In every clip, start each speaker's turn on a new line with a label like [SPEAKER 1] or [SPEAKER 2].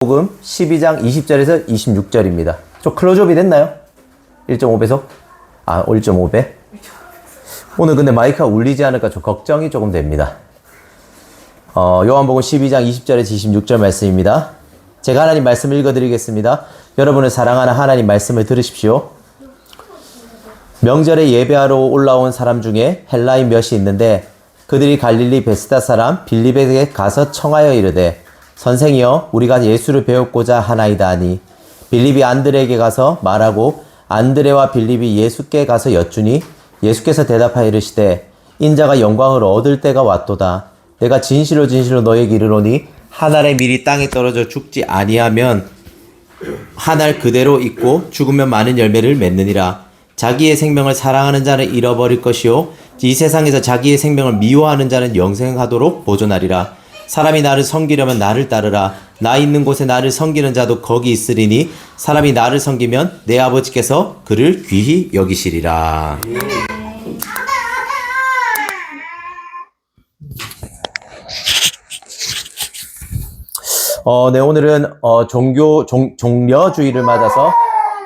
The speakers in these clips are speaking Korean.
[SPEAKER 1] 복음 12장 20절에서 26절입니다. 좀 클로즈업이 됐나요? 1.5배속? 1.5배? 오늘 근데 마이크가 울리지 않을까 좀 걱정이 조금 됩니다. 요한복음 12장 20절에서 26절 말씀입니다. 제가 하나님 말씀을 읽어드리겠습니다. 여러분을 사랑하는 하나님 말씀을 들으십시오. 명절에 예배하러 올라온 사람 중에 헬라인 몇이 있는데 그들이 갈릴리 베스다 사람 빌립에게 가서 청하여 이르되 선생이여 우리가 예수를 배웠고자 하나이다 하니 빌립이 안드레에게 가서 말하고 안드레와 빌립이 예수께 가서 여쭈니 예수께서 대답하여 이르시되 인자가 영광을 얻을 때가 왔도다. 내가 진실로 너에게 이르노니 한 알의 밀이 땅에 떨어져 죽지 아니하면 한 알 그대로 있고 죽으면 많은 열매를 맺느니라. 자기의 생명을 사랑하는 자는 잃어버릴 것이요 이 세상에서 자기의 생명을 미워하는 자는 영생하도록 보존하리라. 사람이 나를 섬기려면 나를 따르라. 나 있는 곳에 나를 섬기는 자도 거기 있으리니 사람이 나를 섬기면 내 아버지께서 그를 귀히 여기시리라. 네, 오늘은 종려주의를 맞아서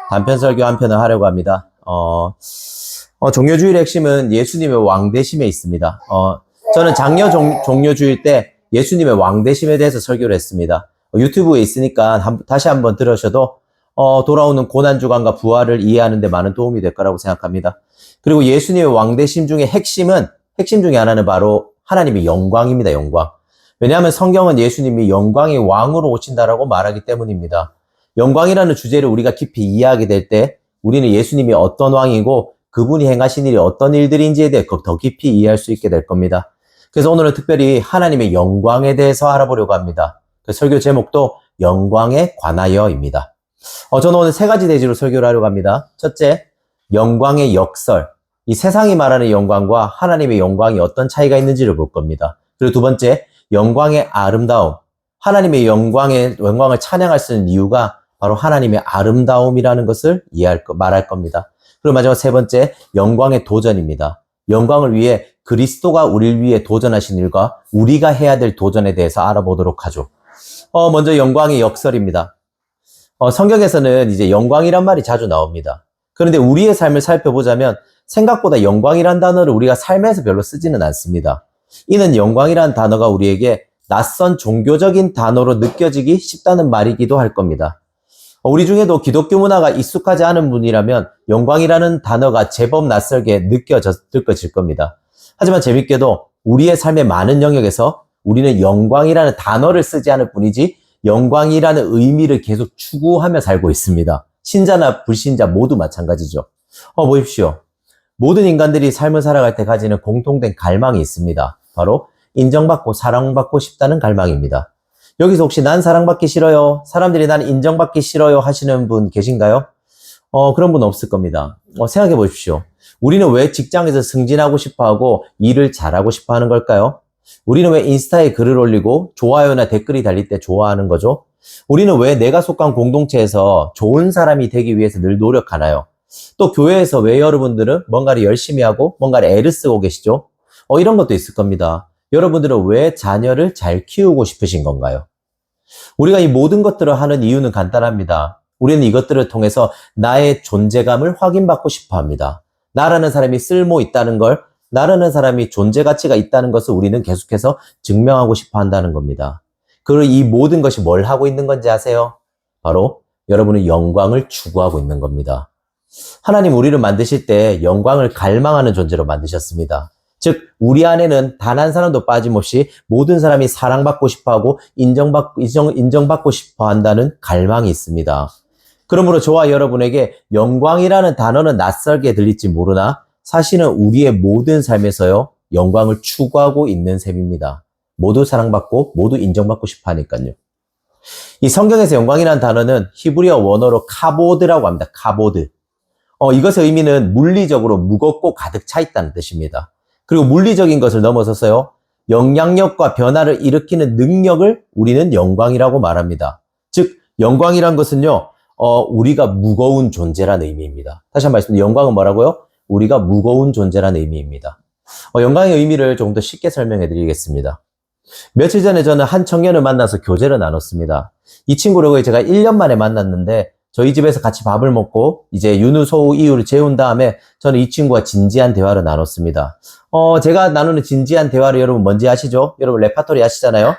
[SPEAKER 1] 단편 설교 한 편을 하려고 합니다. 종려주의의 핵심은 예수님의 왕대심에 있습니다. 저는 작년 종려주일 때 예수님의 왕대심에 대해서 설교를 했습니다. 유튜브에 있으니까 다시 한번 들으셔도 돌아오는 고난주간과 부활을 이해하는 데 많은 도움이 될 거라고 생각합니다. 그리고 예수님의 왕대심 중에 핵심 중에 하나는 바로 하나님의 영광입니다. 영광. 왜냐하면 성경은 예수님이 영광의 왕으로 오신다라고 말하기 때문입니다. 영광이라는 주제를 우리가 깊이 이해하게 될 때 우리는 예수님이 어떤 왕이고 그분이 행하신 일이 어떤 일들인지에 대해 더 깊이 이해할 수 있게 될 겁니다. 그래서 오늘은 특별히 하나님의 영광에 대해서 알아보려고 합니다. 그 설교 제목도 영광에 관하여입니다. 저는 오늘 세 가지 대지로 설교를 하려고 합니다. 첫째, 영광의 역설. 이 세상이 말하는 영광과 하나님의 영광이 어떤 차이가 있는지를 볼 겁니다. 그리고 두 번째, 영광의 아름다움. 하나님의 영광을 찬양할 수 있는 이유가 바로 하나님의 아름다움이라는 것을 말할 겁니다. 그리고 마지막 세 번째, 영광의 도전입니다. 영광을 위해 그리스도가 우리를 위해 도전하신 일과 우리가 해야 될 도전에 대해서 알아보도록 하죠. 먼저 영광의 역설입니다. 성경에서는 이제 영광이란 말이 자주 나옵니다. 그런데 우리의 삶을 살펴보자면 생각보다 영광이란 단어를 우리가 삶에서 별로 쓰지는 않습니다. 이는 영광이란 단어가 우리에게 낯선 종교적인 단어로 느껴지기 쉽다는 말이기도 할 겁니다. 우리 중에도 기독교 문화가 익숙하지 않은 분이라면 영광이라는 단어가 제법 낯설게 느껴질 겁니다. 하지만 재밌게도 우리의 삶의 많은 영역에서 우리는 영광이라는 단어를 쓰지 않을 뿐이지 영광이라는 의미를 계속 추구하며 살고 있습니다. 신자나 불신자 모두 마찬가지죠. 보십시오. 모든 인간들이 삶을 살아갈 때 가지는 공통된 갈망이 있습니다. 바로 인정받고 사랑받고 싶다는 갈망입니다. 여기서 혹시 난 사랑받기 싫어요, 사람들이 난 인정받기 싫어요 하시는 분 계신가요? 그런 분 없을 겁니다. 생각해 보십시오. 우리는 왜 직장에서 승진하고 싶어하고 일을 잘하고 싶어하는 걸까요? 우리는 왜 인스타에 글을 올리고 좋아요나 댓글이 달릴 때 좋아하는 거죠? 우리는 왜 내가 속한 공동체에서 좋은 사람이 되기 위해서 늘 노력하나요? 또 교회에서 왜 여러분들은 뭔가를 열심히 하고 뭔가를 애를 쓰고 계시죠? 이런 것도 있을 겁니다. 여러분들은 왜 자녀를 잘 키우고 싶으신 건가요? 우리가 이 모든 것들을 하는 이유는 간단합니다. 우리는 이것들을 통해서 나의 존재감을 확인받고 싶어 합니다. 나라는 사람이 쓸모 있다는 걸, 나라는 사람이 존재 가치가 있다는 것을 우리는 계속해서 증명하고 싶어 한다는 겁니다. 그리고 이 모든 것이 뭘 하고 있는 건지 아세요? 바로 여러분은 영광을 추구하고 있는 겁니다. 하나님 우리를 만드실 때 영광을 갈망하는 존재로 만드셨습니다. 즉 우리 안에는 단 한 사람도 빠짐없이 모든 사람이 사랑받고 싶어하고 인정받고 싶어한다는 갈망이 있습니다. 그러므로 저와 여러분에게 영광이라는 단어는 낯설게 들릴지 모르나 사실은 우리의 모든 삶에서요 영광을 추구하고 있는 셈입니다. 모두 사랑받고 모두 인정받고 싶어 하니까요. 이 성경에서 영광이라는 단어는 히브리어 원어로 카보드라고 합니다. 카보드. 이것의 의미는 물리적으로 무겁고 가득 차 있다는 뜻입니다. 그리고 물리적인 것을 넘어서서요 영향력과 변화를 일으키는 능력을 우리는 영광이라고 말합니다. 즉 영광이란 것은요 우리가 무거운 존재라는 의미입니다. 다시 한번 말씀드리면 영광은 뭐라고요? 우리가 무거운 존재라는 의미입니다. 영광의 의미를 조금 더 쉽게 설명해 드리겠습니다. 며칠 전에 저는 한 청년을 만나서 교제를 나눴습니다. 이 친구를 제가 1년 만에 만났는데 저희 집에서 같이 밥을 먹고 이제 윤후, 소우, 이유를 재운 다음에 저는 이 친구와 진지한 대화를 나눴습니다. 제가 나누는 진지한 대화를 여러분 뭔지 아시죠? 여러분 레파토리 아시잖아요?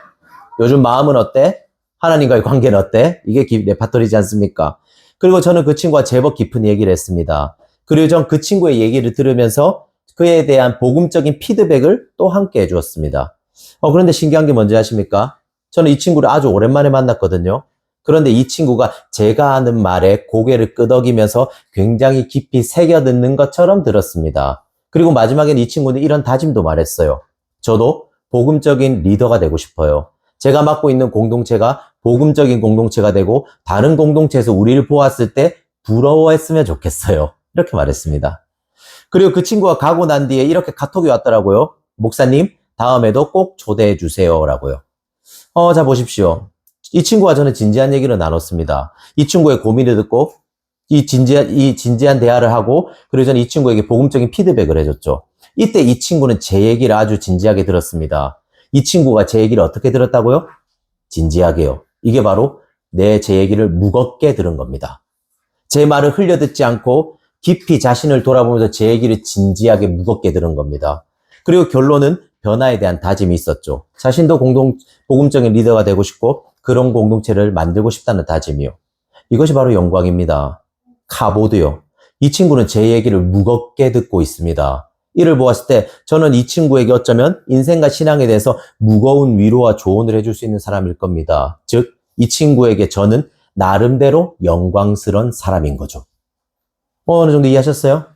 [SPEAKER 1] 요즘 마음은 어때? 하나님과의 관계는 어때? 이게 레파토리지 않습니까? 그리고 저는 그 친구와 제법 깊은 얘기를 했습니다. 그리고 전 그 친구의 얘기를 들으면서 그에 대한 복음적인 피드백을 또 함께 해주었습니다. 그런데 신기한 게 뭔지 아십니까? 저는 이 친구를 아주 오랜만에 만났거든요. 그런데 이 친구가 제가 하는 말에 고개를 끄덕이면서 굉장히 깊이 새겨듣는 것처럼 들었습니다. 그리고 마지막엔 이 친구는 이런 다짐도 말했어요. 저도 복음적인 리더가 되고 싶어요. 제가 맡고 있는 공동체가 복음적인 공동체가 되고 다른 공동체에서 우리를 보았을 때 부러워했으면 좋겠어요. 이렇게 말했습니다. 그리고 그 친구가 가고 난 뒤에 이렇게 카톡이 왔더라고요. 목사님, 다음에도 꼭 초대해 주세요. 라고요. 자, 보십시오. 이 친구와 저는 진지한 얘기를 나눴습니다. 이 친구의 고민을 듣고, 이 진지한 대화를 하고, 그리고 저는 이 친구에게 복음적인 피드백을 해줬죠. 이때 이 친구는 제 얘기를 아주 진지하게 들었습니다. 이 친구가 제 얘기를 어떻게 들었다고요? 진지하게요. 이게 바로 제 얘기를 무겁게 들은 겁니다. 제 말을 흘려듣지 않고 깊이 자신을 돌아보면서 제 얘기를 진지하게 무겁게 들은 겁니다. 그리고 결론은 변화에 대한 다짐이 있었죠. 자신도 복음적인 리더가 되고 싶고 그런 공동체를 만들고 싶다는 다짐이요. 이것이 바로 영광입니다. 카보드요. 이 친구는 제 얘기를 무겁게 듣고 있습니다. 이를 보았을 때 저는 이 친구에게 어쩌면 인생과 신앙에 대해서 무거운 위로와 조언을 해줄 수 있는 사람일 겁니다. 즉, 이 친구에게 저는 나름대로 영광스러운 사람인 거죠. 어느 정도 이해하셨어요?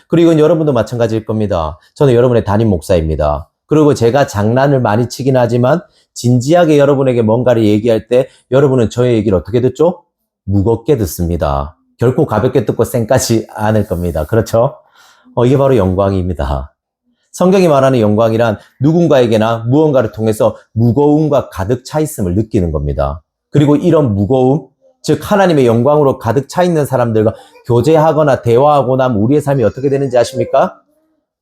[SPEAKER 1] 그리고 이건 여러분도 마찬가지일 겁니다. 저는 여러분의 담임 목사입니다. 그리고 제가 장난을 많이 치긴 하지만 진지하게 여러분에게 뭔가를 얘기할 때 여러분은 저의 얘기를 어떻게 듣죠? 무겁게 듣습니다. 결코 가볍게 듣고 쌩까지 않을 겁니다. 그렇죠? 이게 바로 영광입니다. 성경이 말하는 영광이란 누군가에게나 무언가를 통해서 무거움과 가득 차 있음을 느끼는 겁니다. 그리고 이런 무거움, 즉 하나님의 영광으로 가득 차 있는 사람들과 교제하거나 대화하고 나면 우리의 삶이 어떻게 되는지 아십니까?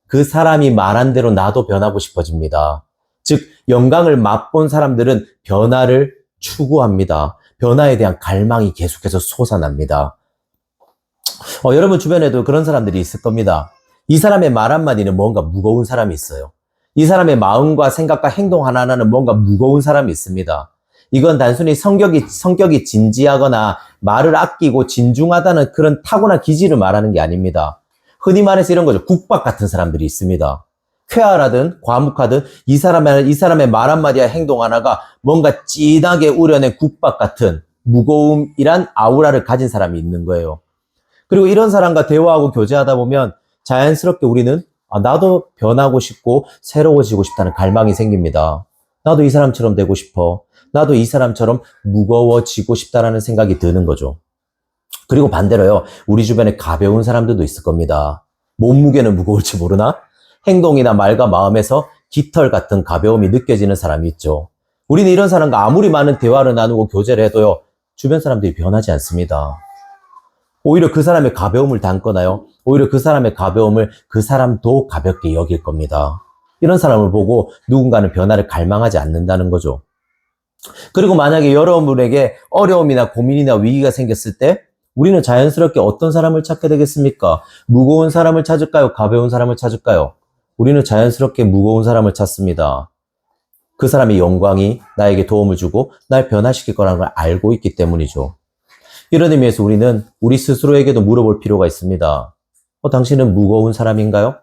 [SPEAKER 1] 그 사람이 말한 대로 나도 변하고 싶어집니다. 즉 영광을 맛본 사람들은 변화를 추구합니다. 변화에 대한 갈망이 계속해서 솟아납니다. 여러분 주변에도 그런 사람들이 있을 겁니다. 이 사람의 말 한마디는 뭔가 무거운 사람이 있어요. 이 사람의 마음과 생각과 행동 하나하나는 뭔가 무거운 사람이 있습니다. 이건 단순히 성격이 진지하거나 말을 아끼고 진중하다는 그런 타고난 기질을 말하는 게 아닙니다. 흔히 말해서 이런 거죠. 국밥 같은 사람들이 있습니다. 쾌활하든 과묵하든 이 사람의 말 한마디와 행동 하나가 뭔가 진하게 우려낸 국밥 같은 무거움이란 아우라를 가진 사람이 있는 거예요. 그리고 이런 사람과 대화하고 교제하다 보면 자연스럽게 우리는 나도 변하고 싶고 새로워지고 싶다는 갈망이 생깁니다. 나도 이 사람처럼 되고 싶어. 나도 이 사람처럼 무거워지고 싶다라는 생각이 드는 거죠. 그리고 반대로요. 우리 주변에 가벼운 사람들도 있을 겁니다. 몸무게는 무거울지 모르나 행동이나 말과 마음에서 깃털 같은 가벼움이 느껴지는 사람이 있죠. 우리는 이런 사람과 아무리 많은 대화를 나누고 교제를 해도요. 주변 사람들이 변하지 않습니다. 오히려 그 사람의 가벼움을 담거나요. 오히려 그 사람의 가벼움을 그 사람도 가볍게 여길 겁니다. 이런 사람을 보고 누군가는 변화를 갈망하지 않는다는 거죠. 그리고 만약에 여러분에게 어려움이나 고민이나 위기가 생겼을 때 우리는 자연스럽게 어떤 사람을 찾게 되겠습니까? 무거운 사람을 찾을까요? 가벼운 사람을 찾을까요? 우리는 자연스럽게 무거운 사람을 찾습니다. 그 사람의 영광이 나에게 도움을 주고 날 변화시킬 거라는 걸 알고 있기 때문이죠. 이런 의미에서 우리는 우리 스스로에게도 물어볼 필요가 있습니다. 당신은 무거운 사람인가요?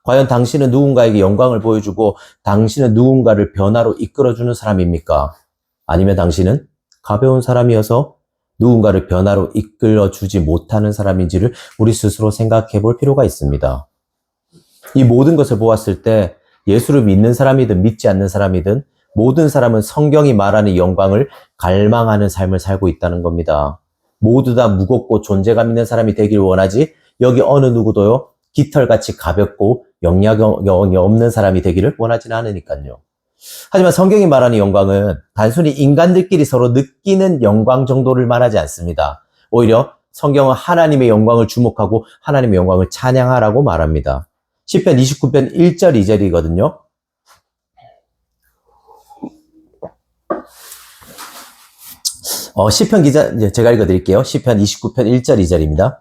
[SPEAKER 1] 과연 당신은 누군가에게 영광을 보여주고 당신은 누군가를 변화로 이끌어주는 사람입니까? 아니면 당신은 가벼운 사람이어서 누군가를 변화로 이끌어주지 못하는 사람인지를 우리 스스로 생각해 볼 필요가 있습니다. 이 모든 것을 보았을 때 예수를 믿는 사람이든 믿지 않는 사람이든 모든 사람은 성경이 말하는 영광을 갈망하는 삶을 살고 있다는 겁니다. 모두 다 무겁고 존재감 있는 사람이 되길 원하지 여기 어느 누구도요. 깃털같이 가볍고 영향이 없는 사람이 되기를 원하지는 않으니까요. 하지만 성경이 말하는 영광은 단순히 인간들끼리 서로 느끼는 영광 정도를 말하지 않습니다. 오히려 성경은 하나님의 영광을 주목하고 하나님의 영광을 찬양하라고 말합니다. 시편 29편 1절 2절이거든요. 시편 기자, 이제 제가 읽어드릴게요. 시편 29편 1절 2절입니다.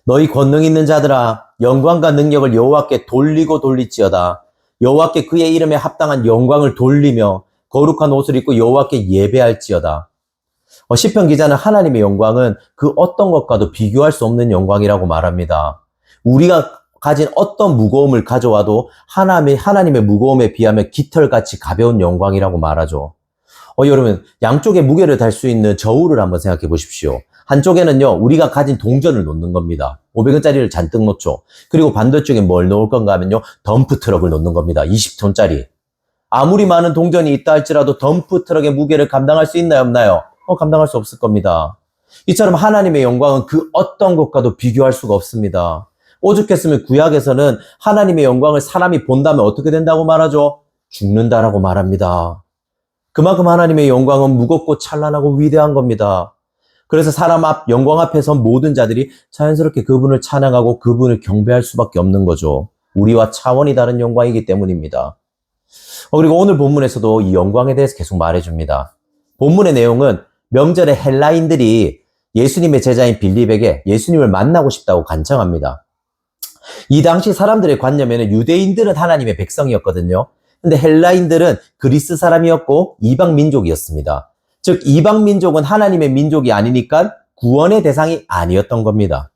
[SPEAKER 1] 너희 권능 있는 자들아 영광과 능력을 여호와께 돌리고 돌릴지어다. 여호와께 그의 이름에 합당한 영광을 돌리며 거룩한 옷을 입고 여호와께 예배할지어다. 시편 기자는 하나님의 영광은 그 어떤 것과도 비교할 수 없는 영광이라고 말합니다. 우리가 가진 어떤 무거움을 가져와도 하나님의 무거움에 비하면 깃털같이 가벼운 영광이라고 말하죠. 여러분, 양쪽에 무게를 달 수 있는 저울을 한번 생각해 보십시오. 한쪽에는요, 우리가 가진 동전을 놓는 겁니다. 500원짜리를 잔뜩 놓죠. 그리고 반대쪽에 뭘 놓을 건가 하면요, 덤프 트럭을 놓는 겁니다. 20톤짜리. 아무리 많은 동전이 있다 할지라도 덤프 트럭의 무게를 감당할 수 있나요, 없나요? 감당할 수 없을 겁니다. 이처럼 하나님의 영광은 그 어떤 것과도 비교할 수가 없습니다. 오죽했으면 구약에서는 하나님의 영광을 사람이 본다면 어떻게 된다고 말하죠? 죽는다라고 말합니다. 그만큼 하나님의 영광은 무겁고 찬란하고 위대한 겁니다. 그래서 영광 앞에 선 모든 자들이 자연스럽게 그분을 찬양하고 그분을 경배할 수밖에 없는 거죠. 우리와 차원이 다른 영광이기 때문입니다. 그리고 오늘 본문에서도 이 영광에 대해서 계속 말해줍니다. 본문의 내용은 명절에 헬라인들이 예수님의 제자인 빌립에게 예수님을 만나고 싶다고 간청합니다. 이 당시 사람들의 관념에는 유대인들은 하나님의 백성이었거든요. 근데 헬라인들은 그리스 사람이었고 이방 민족이었습니다. 즉 이방 민족은 하나님의 민족이 아니니까 구원의 대상이 아니었던 겁니다.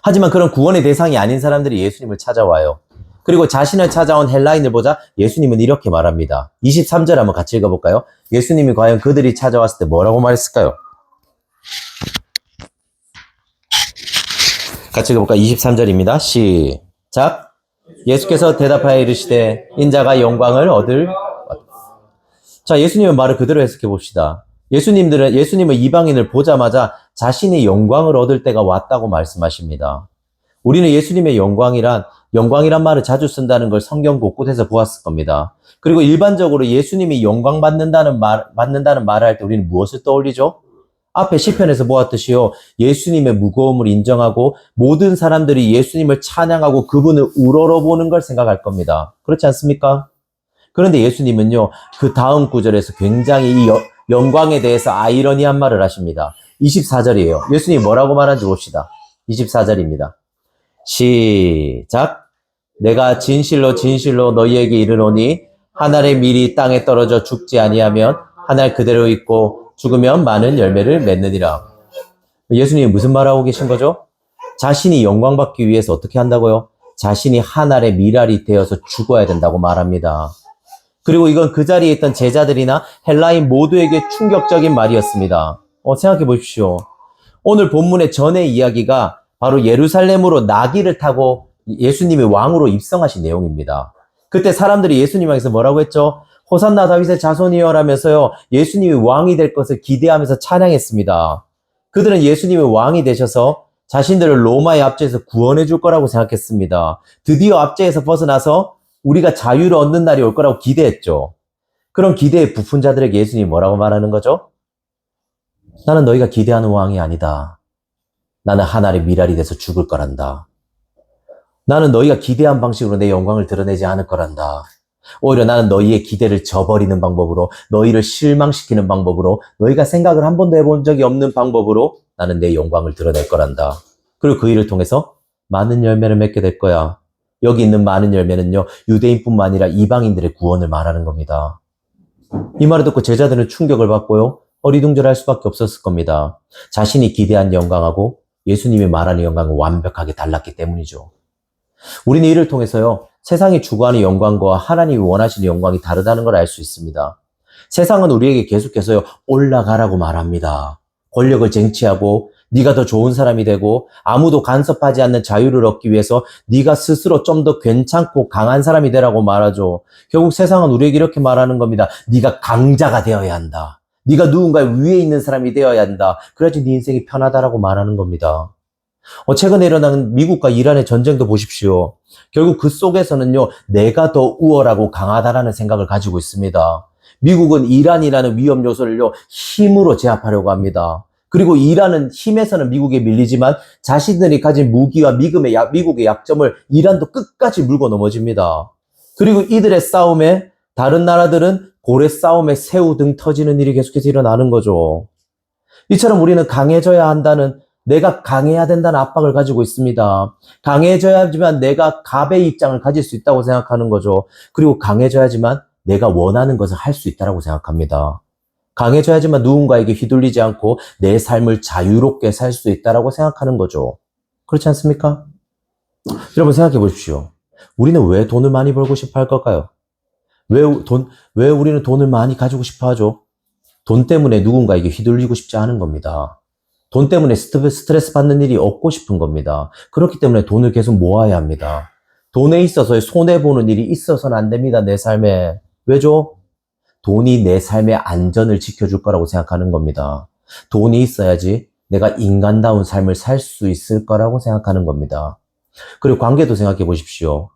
[SPEAKER 1] 하지만 그런 구원의 대상이 아닌 사람들이 예수님을 찾아와요. 그리고 자신을 찾아온 헬라인을 보자 예수님은 이렇게 말합니다. 23절 한번 같이 읽어볼까요? 예수님이 과연 그들이 찾아왔을 때 뭐라고 말했을까요? 같이 읽어볼까요? 23절입니다. 시작! 예수께서 대답하여 이르시되 인자가 영광을 얻을. 자, 예수님의 말을 그대로 해석해 봅시다. 예수님은 이방인을 보자마자 자신이 영광을 얻을 때가 왔다고 말씀하십니다. 우리는 예수님의 영광이란 말을 자주 쓴다는 걸 성경 곳곳에서 보았을 겁니다. 그리고 일반적으로 예수님이 영광 받는다는 말을 할 때 우리는 무엇을 떠올리죠? 앞에 시편에서 보았듯이요. 예수님의 무거움을 인정하고 모든 사람들이 예수님을 찬양하고 그분을 우러러보는 걸 생각할 겁니다. 그렇지 않습니까? 그런데 예수님은요. 그 다음 구절에서 굉장히 이 영광에 대해서 아이러니한 말을 하십니다. 24절이에요. 예수님이 뭐라고 말하는지 봅시다. 24절입니다. 시작! 내가 진실로 진실로 너희에게 이르노니 한 알의 밀이 땅에 떨어져 죽지 아니하면 한 알 그대로 있고 죽으면 많은 열매를 맺느니라. 예수님이 무슨 말하고 계신 거죠? 자신이 영광 받기 위해서 어떻게 한다고요? 자신이 한 알의 밀알이 되어서 죽어야 된다고 말합니다. 그리고 이건 그 자리에 있던 제자들이나 헬라인 모두에게 충격적인 말이었습니다. 생각해 보십시오. 오늘 본문의 전의 이야기가 바로 예루살렘으로 나귀를 타고 예수님이 왕으로 입성하신 내용입니다. 그때 사람들이 예수님 향해서 뭐라고 했죠? 호산나 다윗의 자손이여라면서요. 예수님이 왕이 될 것을 기대하면서 찬양했습니다. 그들은 예수님이 왕이 되셔서 자신들을 로마의 압제에서 구원해 줄 거라고 생각했습니다. 드디어 압제에서 벗어나서 우리가 자유를 얻는 날이 올 거라고 기대했죠. 그런 기대에 부푼 자들에게 예수님이 뭐라고 말하는 거죠? 나는 너희가 기대하는 왕이 아니다. 나는 한 알의 밀알이 돼서 죽을 거란다. 나는 너희가 기대한 방식으로 내 영광을 드러내지 않을 거란다. 오히려 나는 너희의 기대를 저버리는 방법으로, 너희를 실망시키는 방법으로, 너희가 생각을 한 번도 해본 적이 없는 방법으로 나는 내 영광을 드러낼 거란다. 그리고 그 일을 통해서 많은 열매를 맺게 될 거야. 여기 있는 많은 열매는요, 유대인뿐만 아니라 이방인들의 구원을 말하는 겁니다. 이 말을 듣고 제자들은 충격을 받고요, 어리둥절할 수밖에 없었을 겁니다. 자신이 기대한 영광하고 예수님이 말하는 영광은 완벽하게 달랐기 때문이죠. 우리는 이를 통해서요, 세상이 추구하는 영광과 하나님이 원하시는 영광이 다르다는 걸 알 수 있습니다. 세상은 우리에게 계속해서요, 올라가라고 말합니다. 권력을 쟁취하고 네가 더 좋은 사람이 되고 아무도 간섭하지 않는 자유를 얻기 위해서 네가 스스로 좀 더 괜찮고 강한 사람이 되라고 말하죠. 결국 세상은 우리에게 이렇게 말하는 겁니다. 네가 강자가 되어야 한다. 네가 누군가 위에 있는 사람이 되어야 한다. 그래야지 네 인생이 편하다라고 말하는 겁니다. 최근에 일어난 미국과 이란의 전쟁도 보십시오. 결국 그 속에서는요, 내가 더 우월하고 강하다라는 생각을 가지고 있습니다. 미국은 이란이라는 위험 요소를요, 힘으로 제압하려고 합니다. 그리고 이란은 힘에서는 미국에 밀리지만 자신들이 가진 무기와 미국의 약점을 이란도 끝까지 물고 넘어집니다. 그리고 이들의 싸움에 다른 나라들은 고래 싸움에 새우 등 터지는 일이 계속해서 일어나는 거죠. 이처럼 우리는 강해져야 한다는, 내가 강해야 된다는 압박을 가지고 있습니다. 강해져야지만 내가 갑의 입장을 가질 수 있다고 생각하는 거죠. 그리고 강해져야지만 내가 원하는 것을 할 수 있다고 생각합니다. 강해져야지만 누군가에게 휘둘리지 않고 내 삶을 자유롭게 살 수 있다고 생각하는 거죠. 그렇지 않습니까? 여러분 생각해 보십시오. 우리는 왜 돈을 많이 벌고 싶어 할 걸까요? 왜 우리는 돈을 많이 가지고 싶어 하죠? 돈 때문에 누군가에게 휘둘리고 싶지 않은 겁니다. 돈 때문에 스트레스 받는 일이 없고 싶은 겁니다. 그렇기 때문에 돈을 계속 모아야 합니다. 돈에 있어서 손해보는 일이 있어서는 안 됩니다, 내 삶에. 왜죠? 돈이 내 삶의 안전을 지켜줄 거라고 생각하는 겁니다. 돈이 있어야지 내가 인간다운 삶을 살 수 있을 거라고 생각하는 겁니다. 그리고 관계도 생각해 보십시오.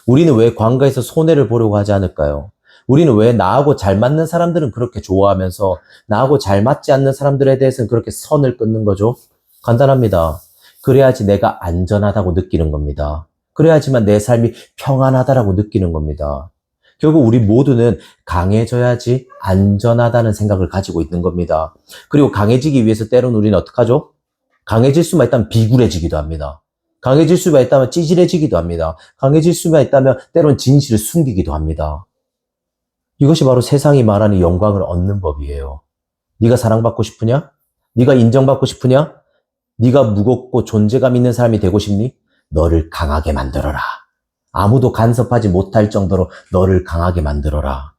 [SPEAKER 1] 우리는 왜 관계에서 손해를 보려고 하지 않을까요? 우리는 왜 나하고 잘 맞는 사람들은 그렇게 좋아하면서 나하고 잘 맞지 않는 사람들에 대해서는 그렇게 선을 끊는 거죠? 간단합니다. 그래야지 내가 안전하다고 느끼는 겁니다. 그래야지만 내 삶이 평안하다라고 느끼는 겁니다. 결국 우리 모두는 강해져야지 안전하다는 생각을 가지고 있는 겁니다. 그리고 강해지기 위해서 때로는 우리는 어떡하죠? 강해질 수만 있다면 비굴해지기도 합니다. 강해질 수만 있다면 찌질해지기도 합니다. 강해질 수만 있다면 때로는 진실을 숨기기도 합니다. 이것이 바로 세상이 말하는 영광을 얻는 법이에요. 네가 사랑받고 싶으냐? 네가 인정받고 싶으냐? 네가 무겁고 존재감 있는 사람이 되고 싶니? 너를 강하게 만들어라. 아무도 간섭하지 못할 정도로 너를 강하게 만들어라.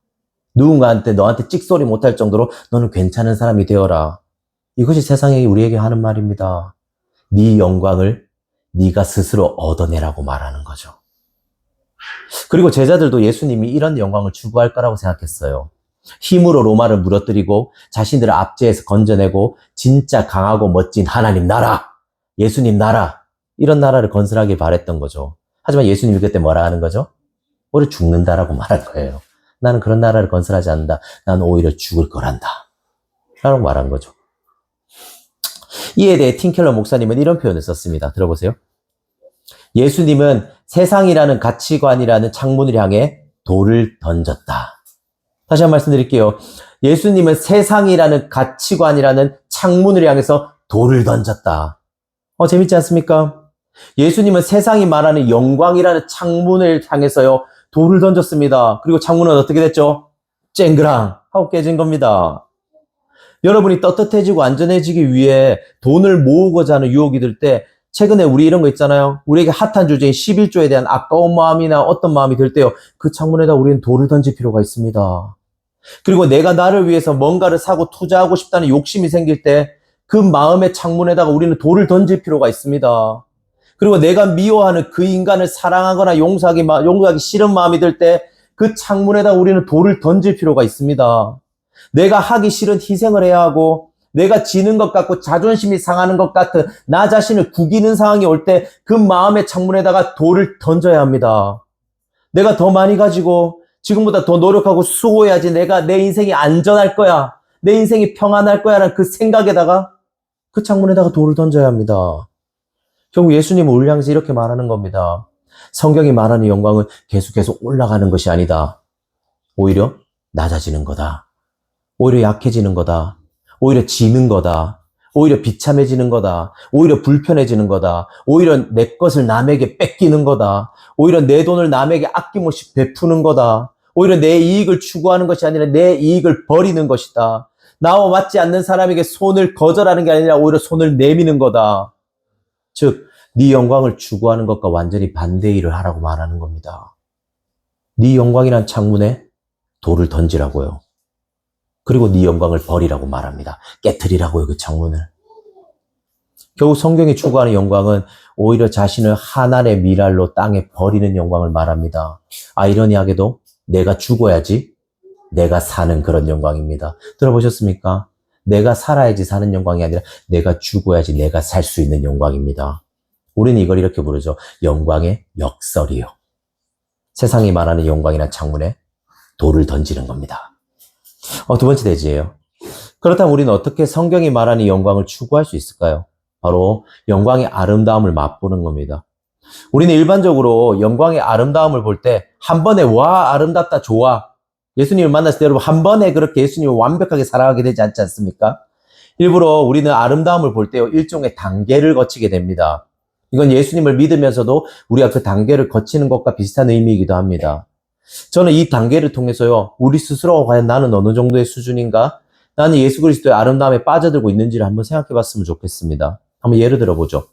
[SPEAKER 1] 누군가한테 너한테 찍소리 못할 정도로 너는 괜찮은 사람이 되어라. 이것이 세상이 우리에게 하는 말입니다. 네 영광을 네가 스스로 얻어내라고 말하는 거죠. 그리고 제자들도 예수님이 이런 영광을 추구할 거라고 생각했어요. 힘으로 로마를 무너뜨리고 자신들을 압제해서 건져내고 진짜 강하고 멋진 하나님 나라, 예수님 나라, 이런 나라를 건설하길 바랬던 거죠. 하지만 예수님이 그때 뭐라 하는 거죠? 오히려 죽는다라고 말할 거예요. 나는 그런 나라를 건설하지 않는다. 나는 오히려 죽을 거란다. 라고 말한 거죠. 이에 대해 팀켈러 목사님은 이런 표현을 썼습니다. 들어보세요. 예수님은 세상이라는 가치관이라는 창문을 향해 돌을 던졌다. 다시 한번 말씀드릴게요. 예수님은 세상이라는 가치관이라는 창문을 향해서 돌을 던졌다. 재밌지 않습니까? 예수님은 세상이 말하는 영광이라는 창문을 향해서요, 돌을 던졌습니다. 그리고 창문은 어떻게 됐죠? 쨍그랑 하고 깨진 겁니다. 여러분이 떳떳해지고 안전해지기 위해 돈을 모으고자 하는 유혹이 들 때, 최근에 우리 이런 거 있잖아요. 우리에게 핫한 주제인 11조에 대한 아까운 마음이나 어떤 마음이 들 때요, 그 창문에다 우리는 돌을 던질 필요가 있습니다. 그리고 내가 나를 위해서 뭔가를 사고 투자하고 싶다는 욕심이 생길 때, 그 마음의 창문에다가 우리는 돌을 던질 필요가 있습니다. 그리고 내가 미워하는 그 인간을 사랑하거나 용서하기 싫은 마음이 들 때, 그 창문에다 우리는 돌을 던질 필요가 있습니다. 내가 하기 싫은 희생을 해야 하고, 내가 지는 것 같고 자존심이 상하는 것 같은 나 자신을 구기는 상황이 올 때 그 마음의 창문에다가 돌을 던져야 합니다. 내가 더 많이 가지고 지금보다 더 노력하고 수고해야지 내 인생이 안전할 거야. 내 인생이 평안할 거야 라는 그 생각에다가 그 창문에다가 돌을 던져야 합니다. 결국 예수님은 우리를 향해서 이렇게 말하는 겁니다. 성경이 말하는 영광은 계속 올라가는 것이 아니다. 오히려 낮아지는 거다. 오히려 약해지는 거다. 오히려 지는 거다. 오히려 비참해지는 거다. 오히려 불편해지는 거다. 오히려 내 것을 남에게 뺏기는 거다. 오히려 내 돈을 남에게 아낌없이 베푸는 거다. 오히려 내 이익을 추구하는 것이 아니라 내 이익을 버리는 것이다. 나와 맞지 않는 사람에게 손을 거절하는 게 아니라 오히려 손을 내미는 거다. 즉, 네 영광을 추구하는 것과 완전히 반대 일을 하라고 말하는 겁니다. 네 영광이란 창문에 돌을 던지라고요. 그리고 네 영광을 버리라고 말합니다. 깨트리라고요, 그 창문을. 결국 성경이 추구하는 영광은 오히려 자신을 하늘의 미랄로 땅에 버리는 영광을 말합니다. 아이러니하게도 내가 죽어야지 내가 사는 그런 영광입니다. 들어보셨습니까? 내가 살아야지 사는 영광이 아니라 내가 죽어야지 내가 살 수 있는 영광입니다. 우리는 이걸 이렇게 부르죠. 영광의 역설이요. 세상이 말하는 영광이란 창문에 돌을 던지는 겁니다. 두 번째 대지예요. 그렇다면 우리는 어떻게 성경이 말하는 영광을 추구할 수 있을까요? 바로 영광의 아름다움을 맛보는 겁니다. 우리는 일반적으로 영광의 아름다움을 볼 때 한 번에 와 아름답다 좋아. 예수님을 만났을 때 여러분 한 번에 그렇게 예수님을 완벽하게 사랑하게 되지 않지 않습니까? 일부러 우리는 아름다움을 볼 때요, 일종의 단계를 거치게 됩니다. 이건 예수님을 믿으면서도 우리가 그 단계를 거치는 것과 비슷한 의미이기도 합니다. 저는 이 단계를 통해서요, 우리 스스로가 과연 나는 어느 정도의 수준인가? 나는 예수 그리스도의 아름다움에 빠져들고 있는지를 한번 생각해 봤으면 좋겠습니다. 한번 예를 들어보죠.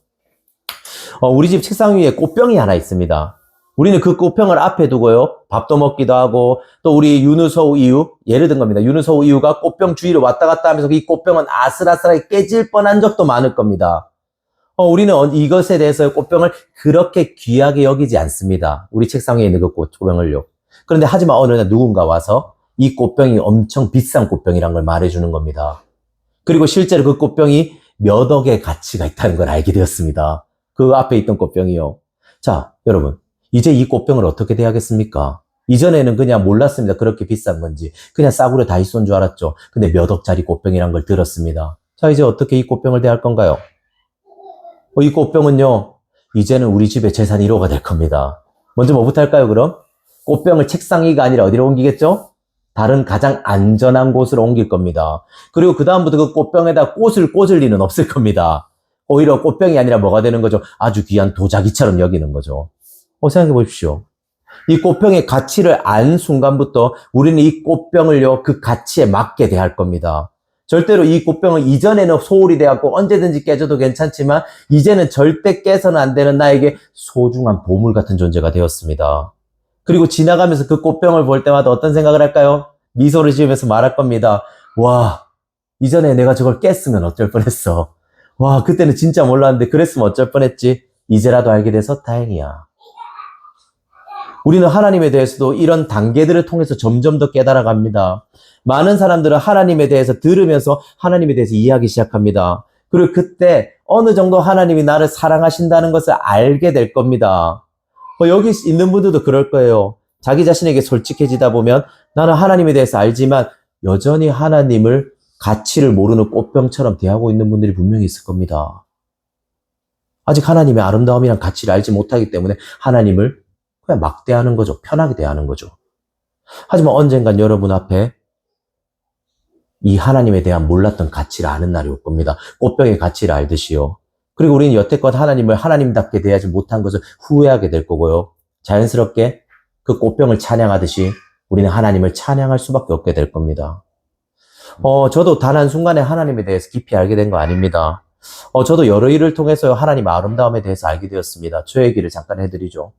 [SPEAKER 1] 우리 집 책상 위에 꽃병이 하나 있습니다. 우리는 그 꽃병을 앞에 두고요, 밥도 먹기도 하고, 또 우리 윤우서우 이후, 예를 든 겁니다. 윤우서우 이후가 꽃병 주위를 왔다 갔다 하면서 이 꽃병은 아슬아슬하게 깨질 뻔한 적도 많을 겁니다. 우리는 이것에 대해서 꽃병을 그렇게 귀하게 여기지 않습니다. 우리 책상 위에 있는 그 꽃병을요. 그런데 하지만 어느 날 누군가 와서 이 꽃병이 엄청 비싼 꽃병이란 걸 말해주는 겁니다. 그리고 실제로 그 꽃병이 몇 억의 가치가 있다는 걸 알게 되었습니다. 그 앞에 있던 꽃병이요. 자, 여러분, 이제 이 꽃병을 어떻게 대하겠습니까? 이전에는 그냥 몰랐습니다. 그렇게 비싼 건지. 그냥 싸구려 다이소인 줄 알았죠. 근데 몇 억짜리 꽃병이란 걸 들었습니다. 자, 이제 어떻게 이 꽃병을 대할 건가요? 이 꽃병은요, 이제는 우리 집의 재산 1호가 될 겁니다. 먼저 뭐부터 할까요, 그럼? 꽃병을 책상 위가 아니라 어디로 옮기겠죠? 다른 가장 안전한 곳으로 옮길 겁니다. 그리고 그 다음부터 그 꽃병에다 꽃을 꽂을 일은 없을 겁니다. 오히려 꽃병이 아니라 뭐가 되는 거죠? 아주 귀한 도자기처럼 여기는 거죠. 생각해 보십시오. 이 꽃병의 가치를 안 순간부터 우리는 이 꽃병을요, 그 가치에 맞게 대할 겁니다. 절대로 이 꽃병은 이전에는 소홀히 되었고 언제든지 깨져도 괜찮지만 이제는 절대 깨서는 안 되는 나에게 소중한 보물 같은 존재가 되었습니다. 그리고 지나가면서 그 꽃병을 볼 때마다 어떤 생각을 할까요? 미소를 지으면서 말할 겁니다. 와, 이전에 내가 저걸 깼으면 어쩔 뻔했어. 와, 그때는 진짜 몰랐는데 그랬으면 어쩔 뻔했지. 이제라도 알게 돼서 다행이야. 우리는 하나님에 대해서도 이런 단계들을 통해서 점점 더 깨달아갑니다. 많은 사람들은 하나님에 대해서 들으면서 하나님에 대해서 이해하기 시작합니다. 그리고 그때 어느 정도 하나님이 나를 사랑하신다는 것을 알게 될 겁니다. 여기 있는 분들도 그럴 거예요. 자기 자신에게 솔직해지다 보면 나는 하나님에 대해서 알지만 여전히 하나님을 가치를 모르는 꽃병처럼 대하고 있는 분들이 분명히 있을 겁니다. 아직 하나님의 아름다움이란 가치를 알지 못하기 때문에 하나님을 그냥 막 대하는 거죠. 편하게 대하는 거죠. 하지만 언젠간 여러분 앞에 이 하나님에 대한 몰랐던 가치를 아는 날이 올 겁니다. 꽃병의 가치를 알듯이요. 그리고 우리는 여태껏 하나님을 하나님답게 대하지 못한 것을 후회하게 될 거고요. 자연스럽게 그 꽃병을 찬양하듯이 우리는 하나님을 찬양할 수밖에 없게 될 겁니다. 저도 단 한순간에 하나님에 대해서 깊이 알게 된 거 아닙니다. 저도 여러 일을 통해서 하나님의 아름다움에 대해서 알게 되었습니다. 저 얘기를 잠깐 해드리죠.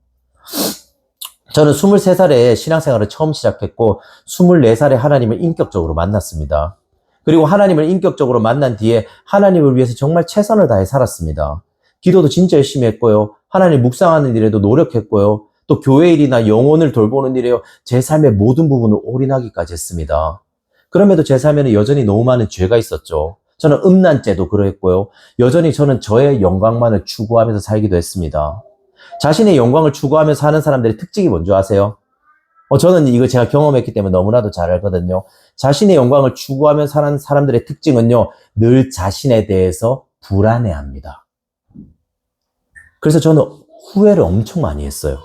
[SPEAKER 1] 저는 23살에 신앙생활을 처음 시작했고 24살에 하나님을 인격적으로 만났습니다. 그리고 하나님을 인격적으로 만난 뒤에 하나님을 위해서 정말 최선을 다해 살았습니다. 기도도 진짜 열심히 했고요. 하나님 묵상하는 일에도 노력했고요. 또 교회 일이나 영혼을 돌보는 일에요. 제 삶의 모든 부분을 올인하기까지 했습니다. 그럼에도 제 삶에는 여전히 너무 많은 죄가 있었죠. 저는 음란죄도 그러했고요. 여전히 저는 저의 영광만을 추구하면서 살기도 했습니다. 자신의 영광을 추구하면서 사는 사람들의 특징이 뭔지 아세요? 저는 이거 제가 경험했기 때문에 너무나도 잘 알거든요. 자신의 영광을 추구하면서 사는 사람들의 특징은요, 늘 자신에 대해서 불안해합니다. 그래서 저는 후회를 엄청 많이 했어요.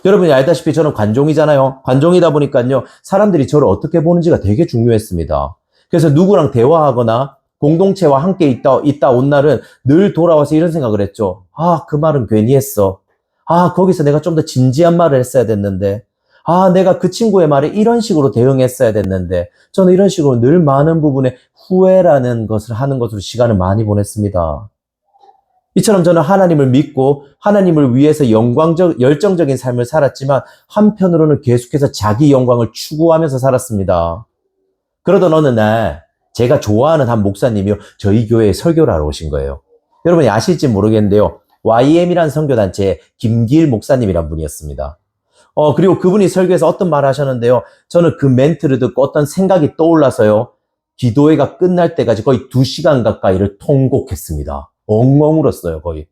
[SPEAKER 1] 여러분이 알다시피 저는 관종이잖아요. 관종이다 보니까요, 사람들이 저를 어떻게 보는지가 되게 중요했습니다. 그래서 누구랑 대화하거나 공동체와 함께 있다 온 날은 늘 돌아와서 이런 생각을 했죠. 그 말은 괜히 했어. 거기서 내가 좀 더 진지한 말을 했어야 됐는데. 내가 그 친구의 말에 이런 식으로 대응했어야 됐는데. 저는 이런 식으로 늘 많은 부분에 후회라는 것을 하는 것으로 시간을 많이 보냈습니다. 이처럼 저는 하나님을 믿고 하나님을 위해서 열정적인 삶을 살았지만 한편으로는 계속해서 자기 영광을 추구하면서 살았습니다. 그러던 어느 날 제가 좋아하는 한 목사님이요, 저희 교회에 설교를 하러 오신 거예요. 여러분이 아실지 모르겠는데요, YM이라는 선교단체의 김길 목사님이란 분이었습니다. 그리고 그분이 설교에서 어떤 말을 하셨는데요, 저는 그 멘트를 듣고 어떤 생각이 떠올라서요, 기도회가 끝날 때까지 거의 2시간 가까이를 통곡했습니다. 엉엉 울었어요, 거의.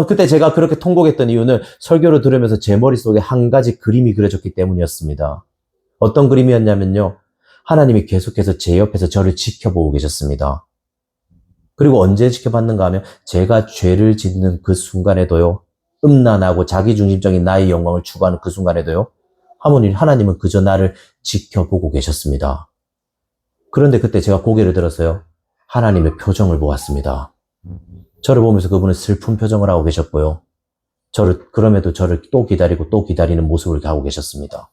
[SPEAKER 1] 그때 제가 그렇게 통곡했던 이유는 설교를 들으면서 제 머릿속에 한 가지 그림이 그려졌기 때문이었습니다. 어떤 그림이었냐면요, 하나님이 계속해서 제 옆에서 저를 지켜보고 계셨습니다. 그리고 언제 지켜봤는가 하면 제가 죄를 짓는 그 순간에도요, 음란하고 자기중심적인 나의 영광을 추구하는 그 순간에도요, 하나님은 그저 나를 지켜보고 계셨습니다. 그런데 그때 제가 고개를 들었어요. 하나님의 표정을 보았습니다. 저를 보면서 그분은 슬픈 표정을 하고 계셨고요. 그럼에도 저를 또 기다리고 또 기다리는 모습을 하고 계셨습니다.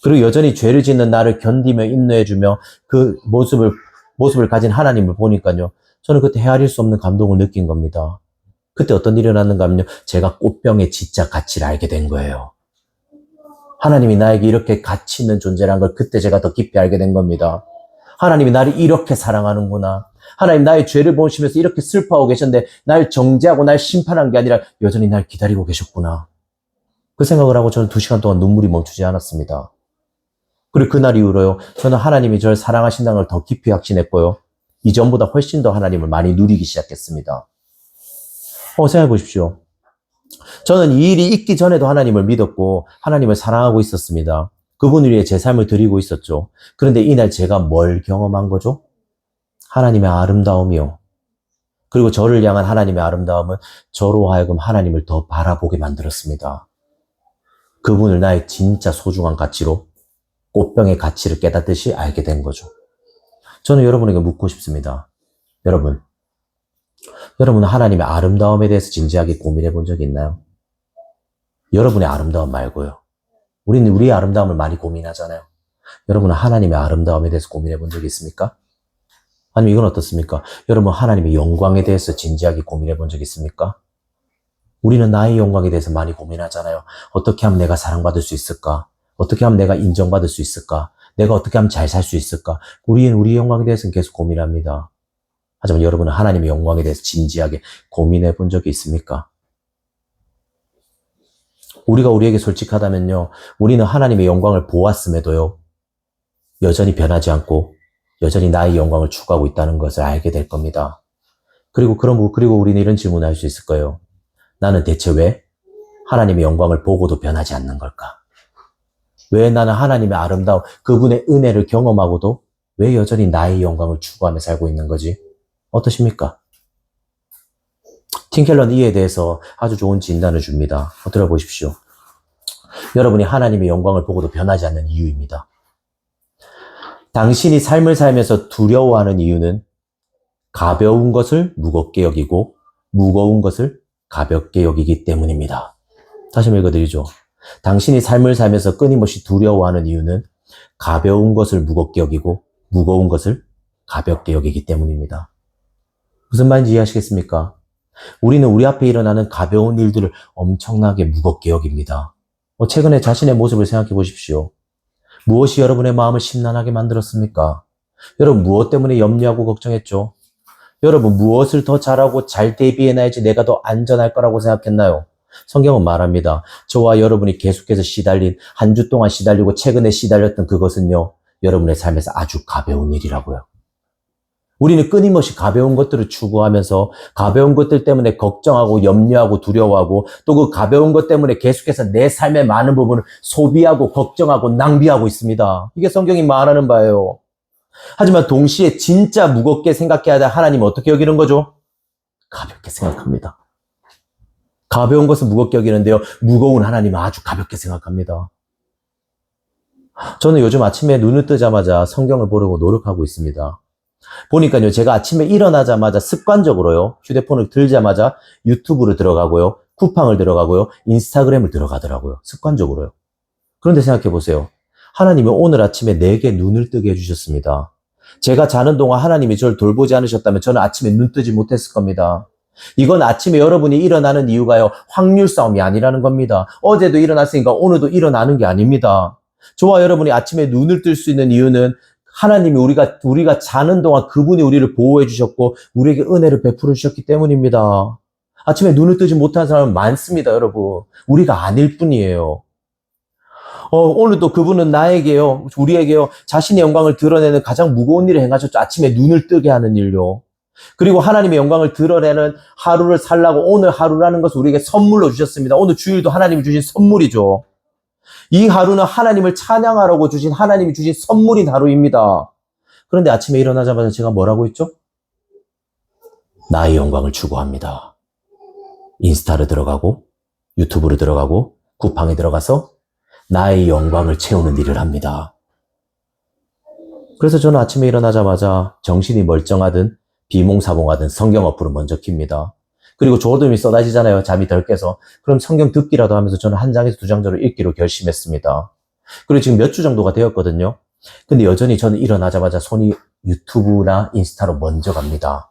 [SPEAKER 1] 그리고 여전히 죄를 짓는 나를 견디며 인내해주며 그 모습을 가진 하나님을 보니까요. 저는 그때 헤아릴 수 없는 감동을 느낀 겁니다. 그때 어떤 일이 일어났는가 하면요. 제가 꽃병의 진짜 가치를 알게 된 거예요. 하나님이 나에게 이렇게 가치 있는 존재라는 걸 그때 제가 더 깊이 알게 된 겁니다. 하나님이 나를 이렇게 사랑하는구나. 하나님 나의 죄를 보시면서 이렇게 슬퍼하고 계셨는데 날 정죄하고 날 심판한 게 아니라 여전히 날 기다리고 계셨구나. 그 생각을 하고 저는 2시간 동안 눈물이 멈추지 않았습니다. 그리고 그날 이후로요. 저는 하나님이 저를 사랑하신다는 걸 더 깊이 확신했고요. 이전보다 훨씬 더 하나님을 많이 누리기 시작했습니다. 생각해 보십시오. 저는 이 일이 있기 전에도 하나님을 믿었고 하나님을 사랑하고 있었습니다. 그분을 위해 제 삶을 드리고 있었죠. 그런데 이날 제가 뭘 경험한 거죠? 하나님의 아름다움이요. 그리고 저를 향한 하나님의 아름다움은 저로 하여금 하나님을 더 바라보게 만들었습니다. 그분을 나의 진짜 소중한 가치로 꽃병의 가치를 깨닫듯이 알게 된 거죠. 저는 여러분에게 묻고 싶습니다. 여러분은 하나님의 아름다움에 대해서 진지하게 고민해 본 적이 있나요? 여러분의 아름다움 말고요. 우리는 우리의 아름다움을 많이 고민하잖아요. 여러분은 하나님의 아름다움에 대해서 고민해 본 적이 있습니까? 아니면 이건 어떻습니까? 여러분 하나님의 영광에 대해서 진지하게 고민해 본 적이 있습니까? 우리는 나의 영광에 대해서 많이 고민하잖아요. 어떻게 하면 내가 사랑받을 수 있을까? 어떻게 하면 내가 인정받을 수 있을까? 내가 어떻게 하면 잘 살 수 있을까? 우리의 영광에 대해서는 계속 고민합니다. 하지만 여러분은 하나님의 영광에 대해서 진지하게 고민해 본 적이 있습니까? 우리가 우리에게 솔직하다면요. 우리는 하나님의 영광을 보았음에도요. 여전히 변하지 않고 여전히 나의 영광을 추구하고 있다는 것을 알게 될 겁니다. 그리고 우리는 이런 질문을 할 수 있을 거예요. 나는 대체 왜 하나님의 영광을 보고도 변하지 않는 걸까? 왜 나는 하나님의 아름다움, 그분의 은혜를 경험하고도 왜 여전히 나의 영광을 추구하며 살고 있는 거지? 어떠십니까? 팀 켈러는 이에 대해서 아주 좋은 진단을 줍니다. 들어보십시오. 여러분이 하나님의 영광을 보고도 변하지 않는 이유입니다. 당신이 삶을 살면서 두려워하는 이유는 가벼운 것을 무겁게 여기고 무거운 것을 가볍게 여기기 때문입니다. 다시 한번 읽어드리죠. 당신이 삶을 살면서 끊임없이 두려워하는 이유는 가벼운 것을 무겁게 여기고 무거운 것을 가볍게 여기기 때문입니다. 무슨 말인지 이해하시겠습니까? 우리는 우리 앞에 일어나는 가벼운 일들을 엄청나게 무겁게 여깁니다. 최근에 자신의 모습을 생각해 보십시오. 무엇이 여러분의 마음을 심란하게 만들었습니까? 여러분 무엇 때문에 염려하고 걱정했죠? 여러분 무엇을 더 잘하고 잘 대비해놔야지 내가 더 안전할 거라고 생각했나요? 성경은 말합니다. 저와 여러분이 계속해서 한 주 동안 시달리고 최근에 시달렸던 그것은요. 여러분의 삶에서 아주 가벼운 일이라고요. 우리는 끊임없이 가벼운 것들을 추구하면서 가벼운 것들 때문에 걱정하고 염려하고 두려워하고 또 그 가벼운 것 때문에 계속해서 내 삶의 많은 부분을 소비하고 걱정하고 낭비하고 있습니다. 이게 성경이 말하는 바예요. 하지만 동시에 진짜 무겁게 생각해야 될 하나님은 어떻게 여기는 거죠? 가볍게 생각합니다. 가벼운 것은 무겁게 여기는데요. 무거운 하나님은 아주 가볍게 생각합니다. 저는 요즘 아침에 눈을 뜨자마자 성경을 보려고 노력하고 있습니다. 보니까요, 제가 아침에 일어나자마자 습관적으로요, 휴대폰을 들자마자 유튜브를 들어가고요, 쿠팡을 들어가고요, 인스타그램을 들어가더라고요. 습관적으로요. 그런데 생각해 보세요. 하나님은 오늘 아침에 내게 눈을 뜨게 해주셨습니다. 제가 자는 동안 하나님이 저를 돌보지 않으셨다면 저는 아침에 눈 뜨지 못했을 겁니다. 이건 아침에 여러분이 일어나는 이유가요, 확률 싸움이 아니라는 겁니다. 어제도 일어났으니까 오늘도 일어나는 게 아닙니다. 저와 여러분이 아침에 눈을 뜰 수 있는 이유는 하나님이 우리가 자는 동안 그분이 우리를 보호해 주셨고 우리에게 은혜를 베풀어 주셨기 때문입니다. 아침에 눈을 뜨지 못한 사람은 많습니다, 여러분. 우리가 아닐 뿐이에요. 오늘도 그분은 우리에게요, 자신의 영광을 드러내는 가장 무거운 일을 행하셨죠. 아침에 눈을 뜨게 하는 일요. 그리고 하나님의 영광을 드러내는 하루를 살라고 오늘 하루라는 것을 우리에게 선물로 주셨습니다. 오늘 주일도 하나님이 주신 선물이죠. 이 하루는 하나님을 찬양하라고 하나님이 주신 선물인 하루입니다. 그런데 아침에 일어나자마자 제가 뭐라고 했죠? 나의 영광을 추구합니다. 인스타를 들어가고 유튜브를 들어가고 쿠팡에 들어가서 나의 영광을 채우는 일을 합니다. 그래서 저는 아침에 일어나자마자 정신이 멀쩡하든 비몽사몽하든 성경 어플을 먼저 킵니다. 그리고 졸음이 쏟아지잖아요. 잠이 덜 깨서. 그럼 성경 듣기라도 하면서 저는 한 장에서 두 장 정도 읽기로 결심했습니다. 그리고 지금 몇 주 정도가 되었거든요. 근데 여전히 저는 일어나자마자 손이 유튜브나 인스타로 먼저 갑니다.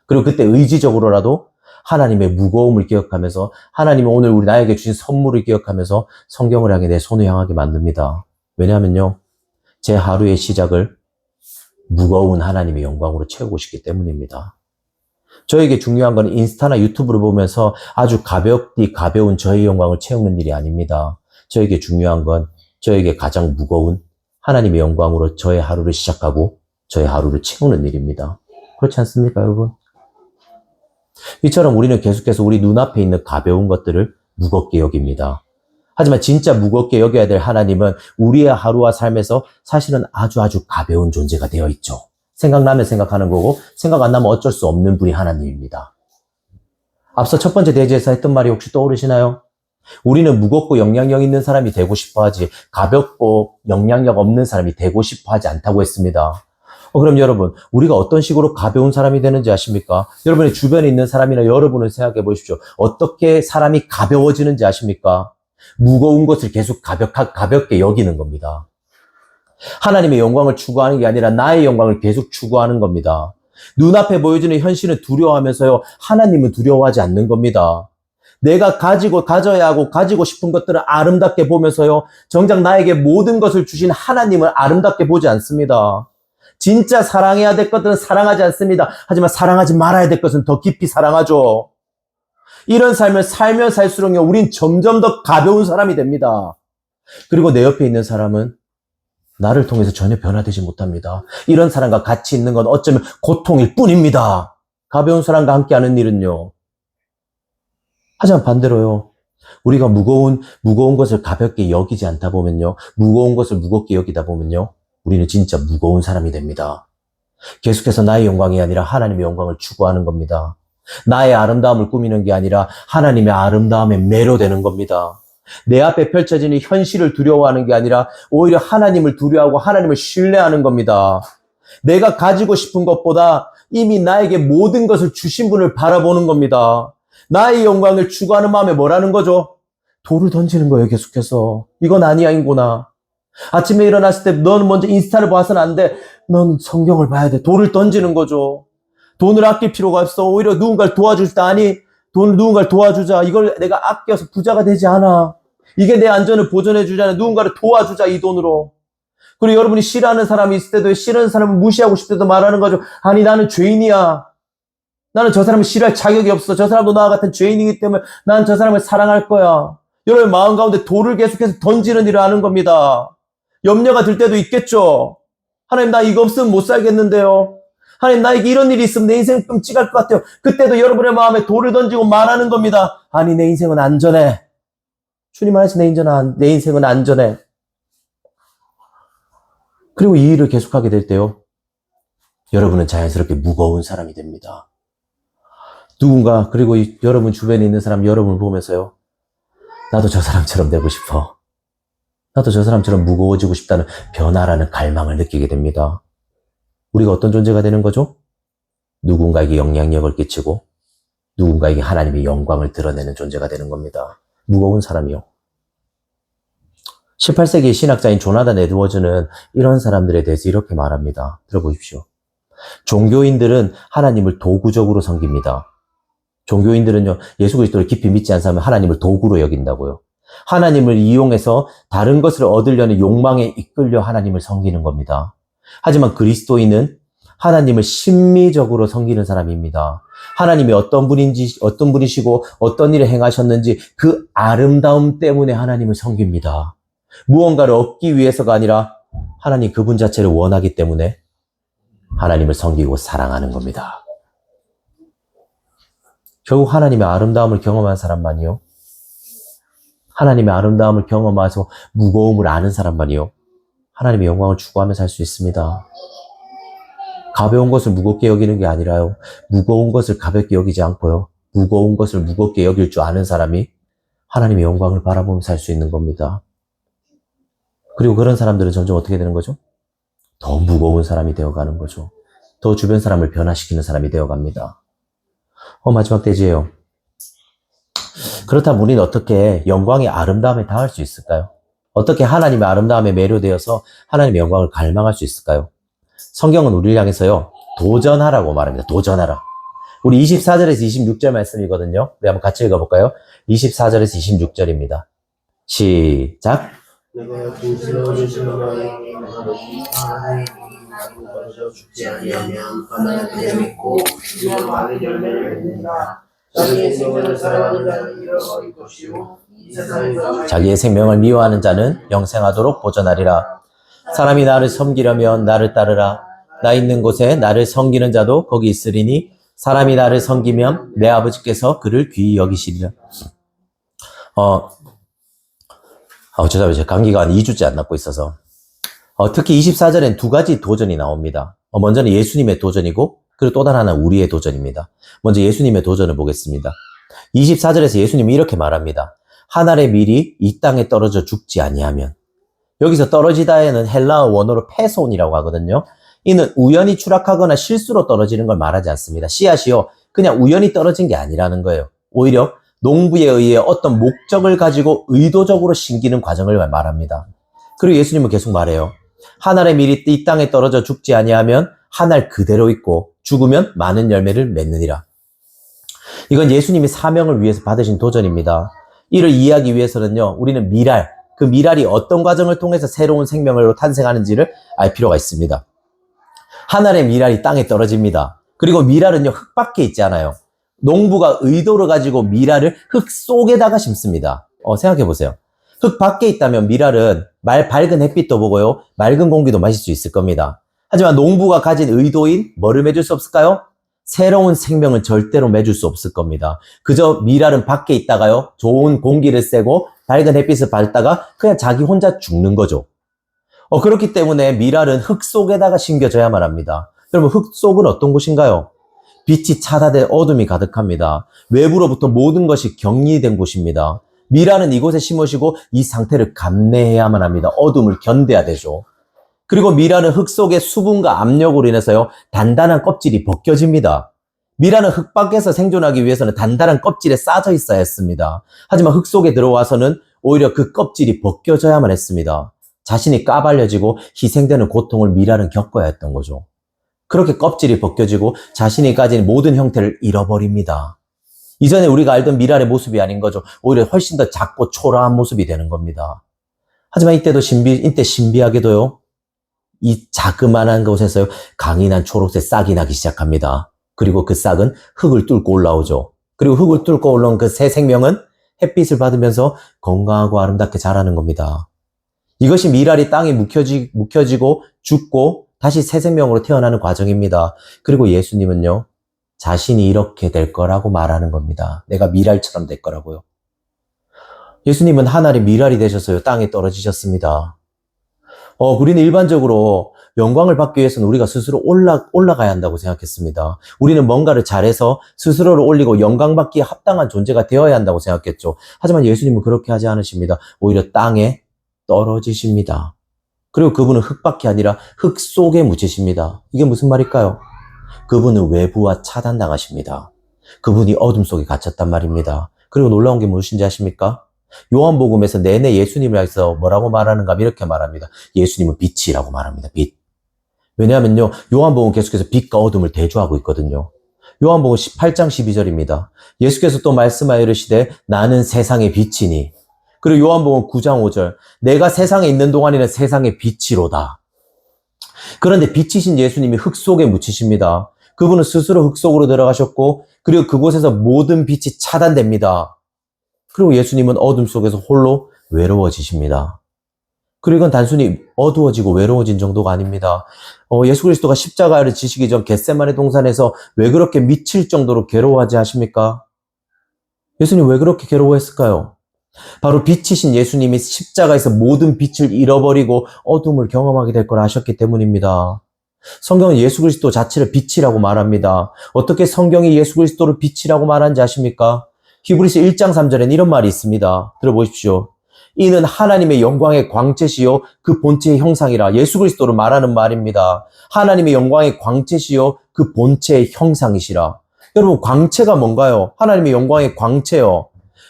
[SPEAKER 1] 그리고 그때 의지적으로라도 하나님의 무거움을 기억하면서 하나님이 오늘 우리 나에게 주신 선물을 기억하면서 성경을 향해 내 손을 향하게 만듭니다. 왜냐하면요. 제 하루의 시작을 무거운 하나님의 영광으로 채우고 싶기 때문입니다. 저에게 중요한 건 인스타나 유튜브를 보면서 아주 가벼운 저의 영광을 채우는 일이 아닙니다. 저에게 중요한 건 저에게 가장 무거운 하나님의 영광으로 저의 하루를 시작하고 저의 하루를 채우는 일입니다. 그렇지 않습니까, 여러분? 이처럼 우리는 계속해서 우리 눈앞에 있는 가벼운 것들을 무겁게 여깁니다. 하지만 진짜 무겁게 여겨야 될 하나님은 우리의 하루와 삶에서 사실은 아주 가벼운 존재가 되어 있죠. 생각나면 생각하는 거고 생각 안 나면 어쩔 수 없는 분이 하나님입니다. 앞서 첫 번째 대지에서 했던 말이 혹시 떠오르시나요? 우리는 무겁고 영향력 있는 사람이 되고 싶어 하지 가볍고 영향력 없는 사람이 되고 싶어 하지 않다고 했습니다. 그럼 여러분, 우리가 어떤 식으로 가벼운 사람이 되는지 아십니까? 여러분의 주변에 있는 사람이나 여러분을 생각해 보십시오. 어떻게 사람이 가벼워지는지 아십니까? 무거운 것을 계속 가볍게 여기는 겁니다. 하나님의 영광을 추구하는 게 아니라 나의 영광을 계속 추구하는 겁니다. 눈앞에 보여지는 현실은 두려워하면서요, 하나님은 두려워하지 않는 겁니다. 내가 가져야 하고 가지고 싶은 것들을 아름답게 보면서요, 정작 나에게 모든 것을 주신 하나님을 아름답게 보지 않습니다. 진짜 사랑해야 될 것들은 사랑하지 않습니다. 하지만 사랑하지 말아야 될 것은 더 깊이 사랑하죠. 이런 삶을 살면 살수록요, 우린 점점 더 가벼운 사람이 됩니다. 그리고 내 옆에 있는 사람은 나를 통해서 전혀 변화되지 못합니다. 이런 사람과 같이 있는 건 어쩌면 고통일 뿐입니다. 가벼운 사람과 함께하는 일은요. 하지만 반대로요. 우리가 무거운 것을 가볍게 여기지 않다 보면요. 무거운 것을 무겁게 여기다 보면요. 우리는 진짜 무거운 사람이 됩니다. 계속해서 나의 영광이 아니라 하나님의 영광을 추구하는 겁니다. 나의 아름다움을 꾸미는 게 아니라 하나님의 아름다움에 매료되는 겁니다. 내 앞에 펼쳐지는 현실을 두려워하는 게 아니라 오히려 하나님을 두려워하고 하나님을 신뢰하는 겁니다. 내가 가지고 싶은 것보다 이미 나에게 모든 것을 주신 분을 바라보는 겁니다. 나의 영광을 추구하는 마음에 뭐라는 거죠? 돌을 던지는 거예요, 계속해서. 이건 아니야인구나. 아침에 일어났을 때 너는 먼저 인스타를 봐서는 안 돼. 넌 성경을 봐야 돼. 돌을 던지는 거죠. 돈을 아낄 필요가 없어. 오히려 누군가를 도와줄 때 아니, 돈을 누군가를 도와주자. 이걸 내가 아껴서 부자가 되지 않아. 이게 내 안전을 보존해 주잖아. 누군가를 도와주자, 이 돈으로. 그리고 여러분이 싫어하는 사람이 있을 때도 싫어하는 사람을 무시하고 싶을 때도 말하는 거죠. 아니, 나는 죄인이야. 나는 저 사람을 싫어할 자격이 없어. 저 사람도 나와 같은 죄인이기 때문에 난 저 사람을 사랑할 거야. 여러분 마음 가운데 돌을 계속해서 던지는 일을 하는 겁니다. 염려가 들 때도 있겠죠. 하나님, 나 이거 없으면 못 살겠는데요. 하나님, 나에게 이런 일이 있으면 내 인생 끔찍할 것 같아요. 그때도 여러분의 마음에 돌을 던지고 말하는 겁니다. 아니, 내 인생은 안전해. 주님 안에서 내 인생은 안전해. 그리고 이 일을 계속하게 될 때요, 여러분은 자연스럽게 무거운 사람이 됩니다. 누군가, 그리고 여러분 주변에 있는 사람, 여러분을 보면서요, 나도 저 사람처럼 되고 싶어. 나도 저 사람처럼 무거워지고 싶다는 변화라는 갈망을 느끼게 됩니다. 우리가 어떤 존재가 되는 거죠? 누군가에게 영향력을 끼치고 누군가에게 하나님의 영광을 드러내는 존재가 되는 겁니다. 무거운 사람이요. 18세기의 신학자인 조나단 에드워즈는 이런 사람들에 대해서 이렇게 말합니다. 들어보십시오. 종교인들은 하나님을 도구적으로 섬깁니다. 종교인들은요, 예수 그리스도를 깊이 믿지 않는 사람은 하나님을 도구로 여긴다고요. 하나님을 이용해서 다른 것을 얻으려는 욕망에 이끌려 하나님을 섬기는 겁니다. 하지만 그리스도인은 하나님을 심미적으로 섬기는 사람입니다. 하나님이 어떤 분이시고 어떤 일을 행하셨는지 그 아름다움 때문에 하나님을 섬깁니다. 무언가를 얻기 위해서가 아니라 하나님 그분 자체를 원하기 때문에 하나님을 섬기고 사랑하는 겁니다. 결국 하나님의 아름다움을 경험한 사람만이요, 하나님의 아름다움을 경험해서 무거움을 아는 사람만이요, 하나님의 영광을 추구하며 살 수 있습니다. 가벼운 것을 무겁게 여기는 게 아니라요, 무거운 것을 가볍게 여기지 않고요, 무거운 것을 무겁게 여길 줄 아는 사람이 하나님의 영광을 바라보며 살 수 있는 겁니다. 그리고 그런 사람들은 점점 어떻게 되는 거죠? 더 무거운 사람이 되어가는 거죠. 더 주변 사람을 변화시키는 사람이 되어갑니다. 마지막 대지예요. 그렇다면 우리는 어떻게 영광의 아름다움에 닿을 수 있을까요? 어떻게 하나님의 아름다움에 매료되어서 하나님의 영광을 갈망할 수 있을까요? 성경은 우리를 향해서요, 도전하라고 말합니다. 도전하라. 우리 24절에서 26절 말씀이거든요. 우리 한번 같이 읽어볼까요? 24절에서 26절입니다. 시작.
[SPEAKER 2] 내가 둥스러워지지 말아요. 나무 벌어져 죽지 아니하면 하나님 그대로 있고 주와 많은 열매를 맺는다. 자기의 생명을 사랑하는 자는 잃어버릴 것이요 이 세상에서
[SPEAKER 1] 자기의 생명을 미워하는 자는 영생하도록 보전하리라. 사람이 나를 섬기려면 나를 따르라. 나 있는 곳에 나를 섬기는 자도 거기 있으리니 사람이 나를 섬기면 내 아버지께서 그를 귀히 여기시리라. 죄송합니다. 제 감기가 한 2주째 안 낫고 있어서. 특히 24절엔 두 가지 도전이 나옵니다. 먼저는 예수님의 도전이고, 그리고 또 다른 하나는 우리의 도전입니다. 먼저 예수님의 도전을 보겠습니다. 24절에서 예수님이 이렇게 말합니다. 하늘의 밀이 이 땅에 떨어져 죽지 아니하면. 여기서 떨어지다에는 헬라어 원어로 페손이라고 하거든요. 이는 우연히 추락하거나 실수로 떨어지는 걸 말하지 않습니다. 씨앗이요, 그냥 우연히 떨어진 게 아니라는 거예요. 오히려 농부에 의해 어떤 목적을 가지고 의도적으로 심기는 과정을 말합니다. 그리고 예수님은 계속 말해요. 하늘의 밀이 이 땅에 떨어져 죽지 아니하면 하늘 그대로 있고 죽으면 많은 열매를 맺느니라. 이건 예수님이 사명을 위해서 받으신 도전입니다. 이를 이해하기 위해서는요, 우리는 미랄, 그 미랄이 어떤 과정을 통해서 새로운 생명으로 탄생하는지를 알 필요가 있습니다. 하늘의 미랄이 땅에 떨어집니다. 그리고 미랄은요, 흙 밖에 있지 않아요. 농부가 의도를 가지고 미랄을 흙 속에다가 심습니다. 생각해 보세요. 흙 밖에 있다면 미랄은 밝은 햇빛도 보고요, 맑은 공기도 마실 수 있을 겁니다. 하지만 농부가 가진 의도인 뭐를 맺을 수 없을까요? 새로운 생명은 절대로 맺을 수 없을 겁니다. 그저 미랄은 밖에 있다가요, 좋은 공기를 쐬고 밝은 햇빛을 받다가 그냥 자기 혼자 죽는 거죠. 그렇기 때문에 미랄은 흙 속에다가 심겨져야만 합니다. 여러분, 흙 속은 어떤 곳인가요? 빛이 차단된 어둠이 가득합니다. 외부로부터 모든 것이 격리된 곳입니다. 미랄은 이곳에 심으시고 이 상태를 감내해야만 합니다. 어둠을 견뎌야 되죠. 그리고 미랄은 흙 속의 수분과 압력으로 인해서요, 단단한 껍질이 벗겨집니다. 미랄은 흙 밖에서 생존하기 위해서는 단단한 껍질에 싸져 있어야 했습니다. 하지만 흙 속에 들어와서는 오히려 그 껍질이 벗겨져야만 했습니다. 자신이 까발려지고 희생되는 고통을 미랄은 겪어야 했던 거죠. 그렇게 껍질이 벗겨지고 자신이 가진 모든 형태를 잃어버립니다. 이전에 우리가 알던 미랄의 모습이 아닌 거죠. 오히려 훨씬 더 작고 초라한 모습이 되는 겁니다. 하지만 이때 신비하게도요, 이 자그마한 곳에서 강인한 초록색 싹이 나기 시작합니다. 그리고 그 싹은 흙을 뚫고 올라오죠. 그리고 흙을 뚫고 올라온 그 새 생명은 햇빛을 받으면서 건강하고 아름답게 자라는 겁니다. 이것이 미랄이 땅에 묵혀지고 죽고 다시 새 생명으로 태어나는 과정입니다. 그리고 예수님은요, 자신이 이렇게 될 거라고 말하는 겁니다. 내가 미랄처럼 될 거라고요. 예수님은 하늘의 미랄이 되셔서요, 땅에 떨어지셨습니다. 우리는 일반적으로 영광을 받기 위해서는 우리가 스스로 올라가야 한다고 생각했습니다. 우리는 뭔가를 잘해서 스스로를 올리고 영광받기에 합당한 존재가 되어야 한다고 생각했죠. 하지만 예수님은 그렇게 하지 않으십니다. 오히려 땅에 떨어지십니다. 그리고 그분은 흙밖에 아니라 흙 속에 묻히십니다. 이게 무슨 말일까요? 그분은 외부와 차단당하십니다. 그분이 어둠 속에 갇혔단 말입니다. 그리고 놀라운 게 무엇인지 아십니까? 요한복음에서 내내 예수님을 해서 뭐라고 말하는가 이렇게 말합니다. 예수님은 빛이라고 말합니다. 빛. 왜냐하면요, 요한복음 계속해서 빛과 어둠을 대조하고 있거든요. 요한복음 18장 12절입니다. 예수께서 또 말씀하여 이르시되 나는 세상의 빛이니. 그리고 요한복음 9장 5절 내가 세상에 있는 동안에는 세상의 빛이로다. 그런데 빛이신 예수님이 흙 속에 묻히십니다. 그분은 스스로 흙 속으로 들어가셨고 그리고 그곳에서 모든 빛이 차단됩니다. 그리고 예수님은 어둠 속에서 홀로 외로워지십니다. 그리고 이건 단순히 어두워지고 외로워진 정도가 아닙니다. 예수 그리스도가 십자가를 지시기 전 겟세마네 동산에서 왜 그렇게 미칠 정도로 괴로워하지 하십니까? 예수님 왜 그렇게 괴로워했을까요? 바로 빛이신 예수님이 십자가에서 모든 빛을 잃어버리고 어둠을 경험하게 될 걸 아셨기 때문입니다. 성경은 예수 그리스도 자체를 빛이라고 말합니다. 어떻게 성경이 예수 그리스도를 빛이라고 말하는지 아십니까? 히브리서 1장 3절엔 이런 말이 있습니다. 들어보십시오. 이는 하나님의 영광의 광채시요 그 본체의 형상이라. 예수 그리스도를 말하는 말입니다. 하나님의 영광의 광채시요 그 본체의 형상이시라. 여러분, 광채가 뭔가요? 하나님의 영광의 광채요.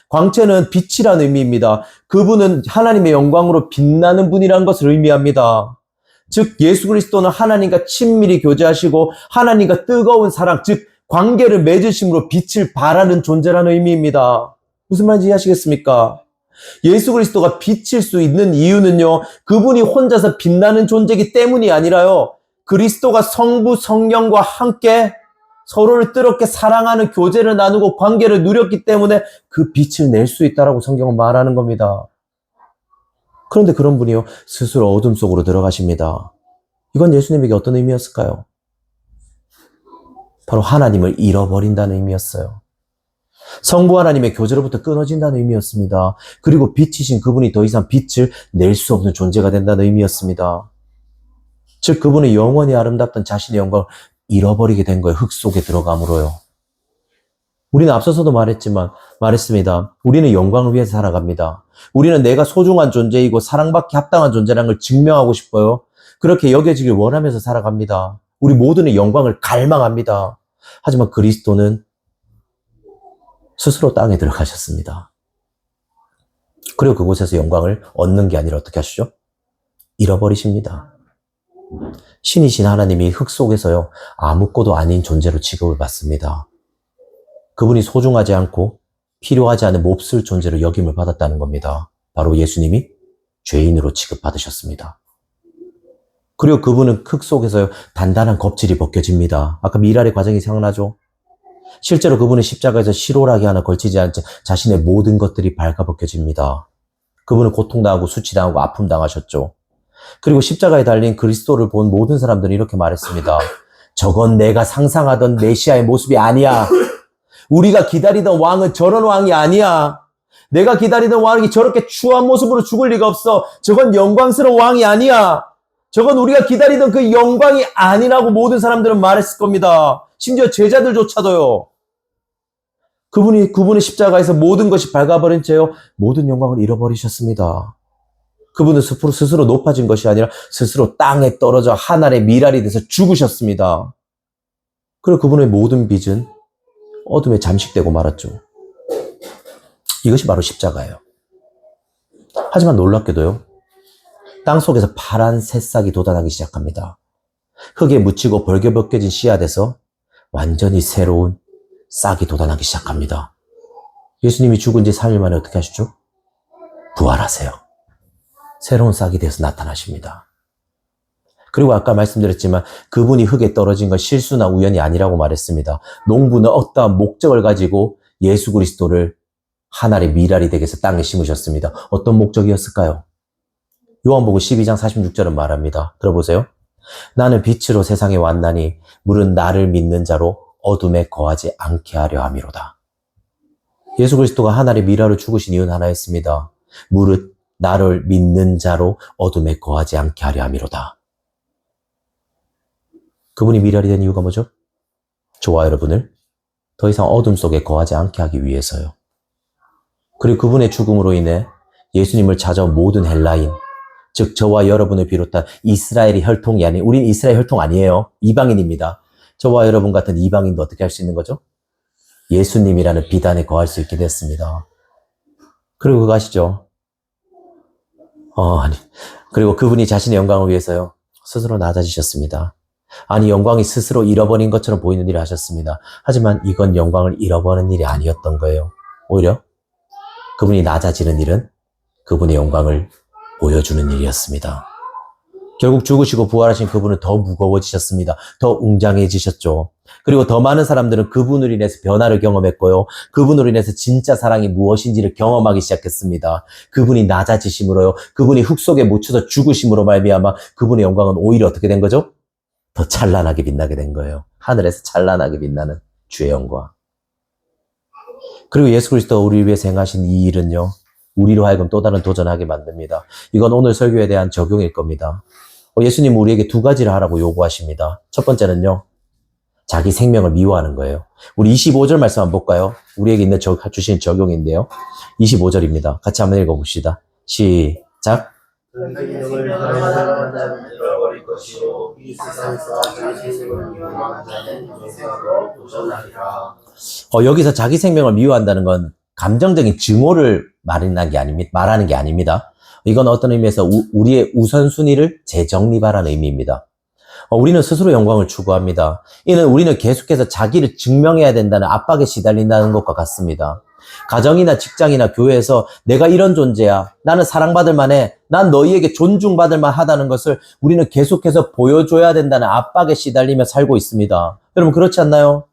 [SPEAKER 1] 광채는 빛이라는 의미입니다. 그분은 하나님의 영광으로 빛나는 분이라는 것을 의미합니다. 즉 예수 그리스도는 하나님과 친밀히 교제하시고 하나님과 뜨거운 사랑, 즉 관계를 맺으심으로 빛을 발하는 존재라는 의미입니다. 무슨 말인지 이해하시겠습니까? 예수 그리스도가 빛일 수 있는 이유는요, 그분이 혼자서 빛나는 존재이기 때문이 아니라요, 그리스도가 성부 성령과 함께 서로를 뜨겁게 사랑하는 교제를 나누고 관계를 누렸기 때문에 그 빛을 낼 수 있다라고 성경은 말하는 겁니다. 그런데 그런 분이요, 스스로 어둠 속으로 들어가십니다. 이건 예수님에게 어떤 의미였을까요? 바로 하나님을 잃어버린다는 의미였어요. 성부 하나님의 교제로부터 끊어진다는 의미였습니다. 그리고 빛이신 그분이 더 이상 빛을 낼 수 없는 존재가 된다는 의미였습니다. 즉 그분은 영원히 아름답던 자신의 영광을 잃어버리게 된 거예요. 흙 속에 들어감으로요. 우리는 앞서서도 말했습니다. 우리는 영광을 위해서 살아갑니다. 우리는 내가 소중한 존재이고 사랑받기 합당한 존재라는 걸 증명하고 싶어요. 그렇게 여겨지길 원하면서 살아갑니다. 우리 모두는 영광을 갈망합니다. 하지만 그리스도는 스스로 땅에 들어가셨습니다. 그리고 그곳에서 영광을 얻는 게 아니라 어떻게 하시죠? 잃어버리십니다. 신이신 하나님이 흙 속에서요, 아무것도 아닌 존재로 취급을 받습니다. 그분이 소중하지 않고 필요하지 않은 몹쓸 존재로 여김을 받았다는 겁니다. 바로 예수님이 죄인으로 취급받으셨습니다. 그리고 그분은 흙 속에서요, 단단한 겁질이 벗겨집니다. 아까 미랄의 과정이 생각나죠? 실제로 그분은 십자가에서 실오라기 하나 걸치지 않은 채 자신의 모든 것들이 발가벗겨집니다. 그분은 고통당하고 수치당하고 아픔당하셨죠. 그리고 십자가에 달린 그리스도를 본 모든 사람들은 이렇게 말했습니다. 저건 내가 상상하던 메시아의 모습이 아니야. 우리가 기다리던 왕은 저런 왕이 아니야. 내가 기다리던 왕이 저렇게 추한 모습으로 죽을 리가 없어. 저건 영광스러운 왕이 아니야. 저건 우리가 기다리던 그 영광이 아니라고 모든 사람들은 말했을 겁니다. 심지어 제자들조차도요. 그분의 십자가에서 모든 것이 밝아버린 채요, 모든 영광을 잃어버리셨습니다. 그분은 스스로 높아진 것이 아니라 스스로 땅에 떨어져 하늘의 미랄이 돼서 죽으셨습니다. 그리고 그분의 모든 빛은 어둠에 잠식되고 말았죠. 이것이 바로 십자가예요. 하지만 놀랍게도요, 땅 속에서 파란 새싹이 돋아나기 시작합니다. 흙에 묻히고 벌겨벗겨진 씨앗에서 완전히 새로운 싹이 돋아나기 시작합니다. 예수님이 죽은 지 3일 만에 어떻게 하시죠? 부활하세요. 새로운 싹이 되어서 나타나십니다. 그리고 아까 말씀드렸지만 그분이 흙에 떨어진 건 실수나 우연이 아니라고 말했습니다. 농부는 어떠한 목적을 가지고 예수 그리스도를 하늘의 미랄이 되게 해서 땅에 심으셨습니다. 어떤 목적이었을까요? 요한복음 12장 46절은 말합니다. 들어보세요. 나는 빛으로 세상에 왔나니 물은 나를 믿는 자로 어둠에 거하지 않게 하려 함이로다. 예수 그리스도가 하늘의 미랄을 죽으신 이유는 하나였습니다. 물은 나를 믿는 자로 어둠에 거하지 않게 하려 함이로다. 그분이 미랄이 된 이유가 뭐죠? 저와 여러분을 더 이상 어둠 속에 거하지 않게 하기 위해서요. 그리고 그분의 죽음으로 인해 예수님을 찾아온 모든 헬라인, 즉 저와 여러분을 비롯한 이스라엘의 혈통이 아닌, 우린 이스라엘 혈통 아니에요. 이방인입니다. 저와 여러분 같은 이방인도 어떻게 할 수 있는 거죠? 예수님이라는 빛 안에 거할 수 있게 됐습니다. 그리고 그거 아시죠? 그리고 그분이 자신의 영광을 위해서요, 스스로 낮아지셨습니다. 아니, 영광이 스스로 잃어버린 것처럼 보이는 일을 하셨습니다. 하지만 이건 영광을 잃어버리는 일이 아니었던 거예요. 오히려 그분이 낮아지는 일은 그분의 영광을 보여주는 일이었습니다. 결국 죽으시고 부활하신 그분은 더 무거워지셨습니다. 더 웅장해지셨죠. 그리고 더 많은 사람들은 그분으로 인해서 변화를 경험했고요. 그분으로 인해서 진짜 사랑이 무엇인지를 경험하기 시작했습니다. 그분이 낮아지심으로요, 그분이 흙 속에 묻혀서 죽으심으로 말미암아 그분의 영광은 오히려 어떻게 된 거죠? 더 찬란하게 빛나게 된 거예요. 하늘에서 찬란하게 빛나는 주의 영광. 그리고 예수 그리스도가 우리를 위해서 행하신 이 일은요, 우리로 하여금 또 다른 도전하게 만듭니다. 이건 오늘 설교에 대한 적용일 겁니다. 예수님은 우리에게 두 가지를 하라고 요구하십니다. 첫 번째는요, 자기 생명을 미워하는 거예요. 우리 25절 말씀 한번 볼까요? 우리에게 있는 주신 적용인데요. 25절입니다. 같이 한번 읽어봅시다. 시작.
[SPEAKER 2] 생명을 사랑하는 자는 잃어버릴 것이요 이 세상에서 자기 생명을 미워하는 자는 영생으로 도전하리라.
[SPEAKER 1] 여기서 자기 생명을 미워한다는 건 감정적인 증오를 말하는 게 아닙니다. 이건 어떤 의미에서 우리의 우선순위를 재정립하라는 의미입니다. 우리는 스스로 영광을 추구합니다. 이는 우리는 계속해서 자기를 증명해야 된다는 압박에 시달린다는 것과 같습니다. 가정이나 직장이나 교회에서 내가 이런 존재야. 나는 사랑받을 만해. 난 너희에게 존중받을 만하다는 것을 우리는 계속해서 보여줘야 된다는 압박에 시달리며 살고 있습니다. 여러분 그렇지 않나요?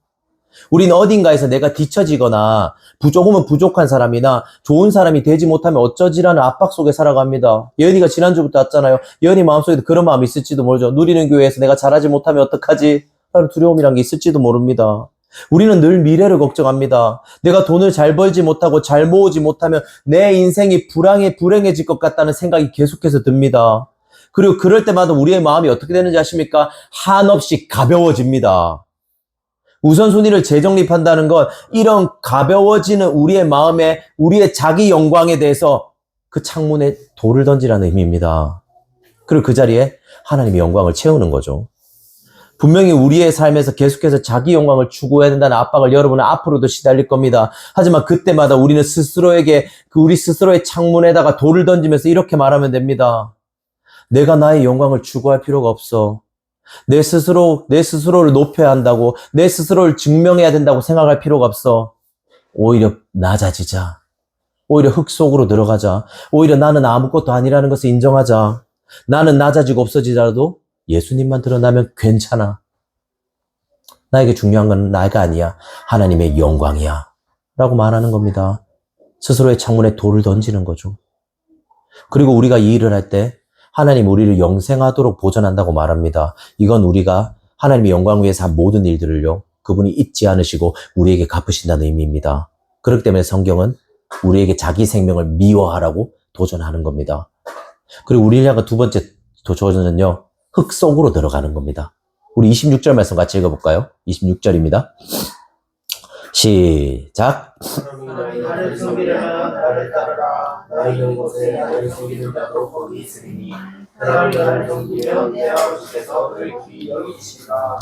[SPEAKER 1] 우리는 어딘가에서 내가 뒤처지거나 조금은 부족한 사람이나 좋은 사람이 되지 못하면 어쩌지라는 압박 속에 살아갑니다. 예은이가 지난주부터 왔잖아요. 예은이 마음속에도 그런 마음이 있을지도 모르죠. 누리는 교회에서 내가 잘하지 못하면 어떡하지? 라는 두려움이란 게 있을지도 모릅니다. 우리는 늘 미래를 걱정합니다. 내가 돈을 잘 벌지 못하고 잘 모으지 못하면 내 인생이 불행해질 것 같다는 생각이 계속해서 듭니다. 그리고 그럴 때마다 우리의 마음이 어떻게 되는지 아십니까? 한없이 가벼워집니다. 우선순위를 재정립한다는 건 이런 가벼워지는 우리의 마음에 우리의 자기 영광에 대해서 그 창문에 돌을 던지라는 의미입니다. 그리고 그 자리에 하나님의 영광을 채우는 거죠. 분명히 우리의 삶에서 계속해서 자기 영광을 추구해야 된다는 압박을 여러분은 앞으로도 시달릴 겁니다. 하지만 그때마다 우리는 우리 스스로의 창문에다가 돌을 던지면서 이렇게 말하면 됩니다. 내가 나의 영광을 추구할 필요가 없어. 내 스스로를 높여야 한다고, 내 스스로를 증명해야 된다고 생각할 필요가 없어. 오히려 낮아지자. 오히려 흙 속으로 들어가자. 오히려 나는 아무것도 아니라는 것을 인정하자. 나는 낮아지고 없어지더라도 예수님만 드러나면 괜찮아. 나에게 중요한 건 나가 아니야. 하나님의 영광이야. 라고 말하는 겁니다. 스스로의 창문에 돌을 던지는 거죠. 그리고 우리가 이 일을 할 때 하나님 우리를 영생하도록 보존한다고 말합니다. 이건 우리가 하나님의 영광을 위해서 한 모든 일들을요, 그분이 잊지 않으시고 우리에게 갚으신다는 의미입니다. 그렇기 때문에 성경은 우리에게 자기 생명을 미워하라고 도전하는 겁니다. 그리고 우리를 향한 두 번째 도전은요, 흙 속으로 들어가는 겁니다. 우리 26절 말씀 같이 읽어볼까요? 26절입니다. 시작.
[SPEAKER 2] 나를 섬기려면 나를 따르라. 나 있는 곳에 나를 섬기는 자도 거기 있으리니 사람이 나를 섬기면 내 아버지께서 그를 귀히 여기시리라.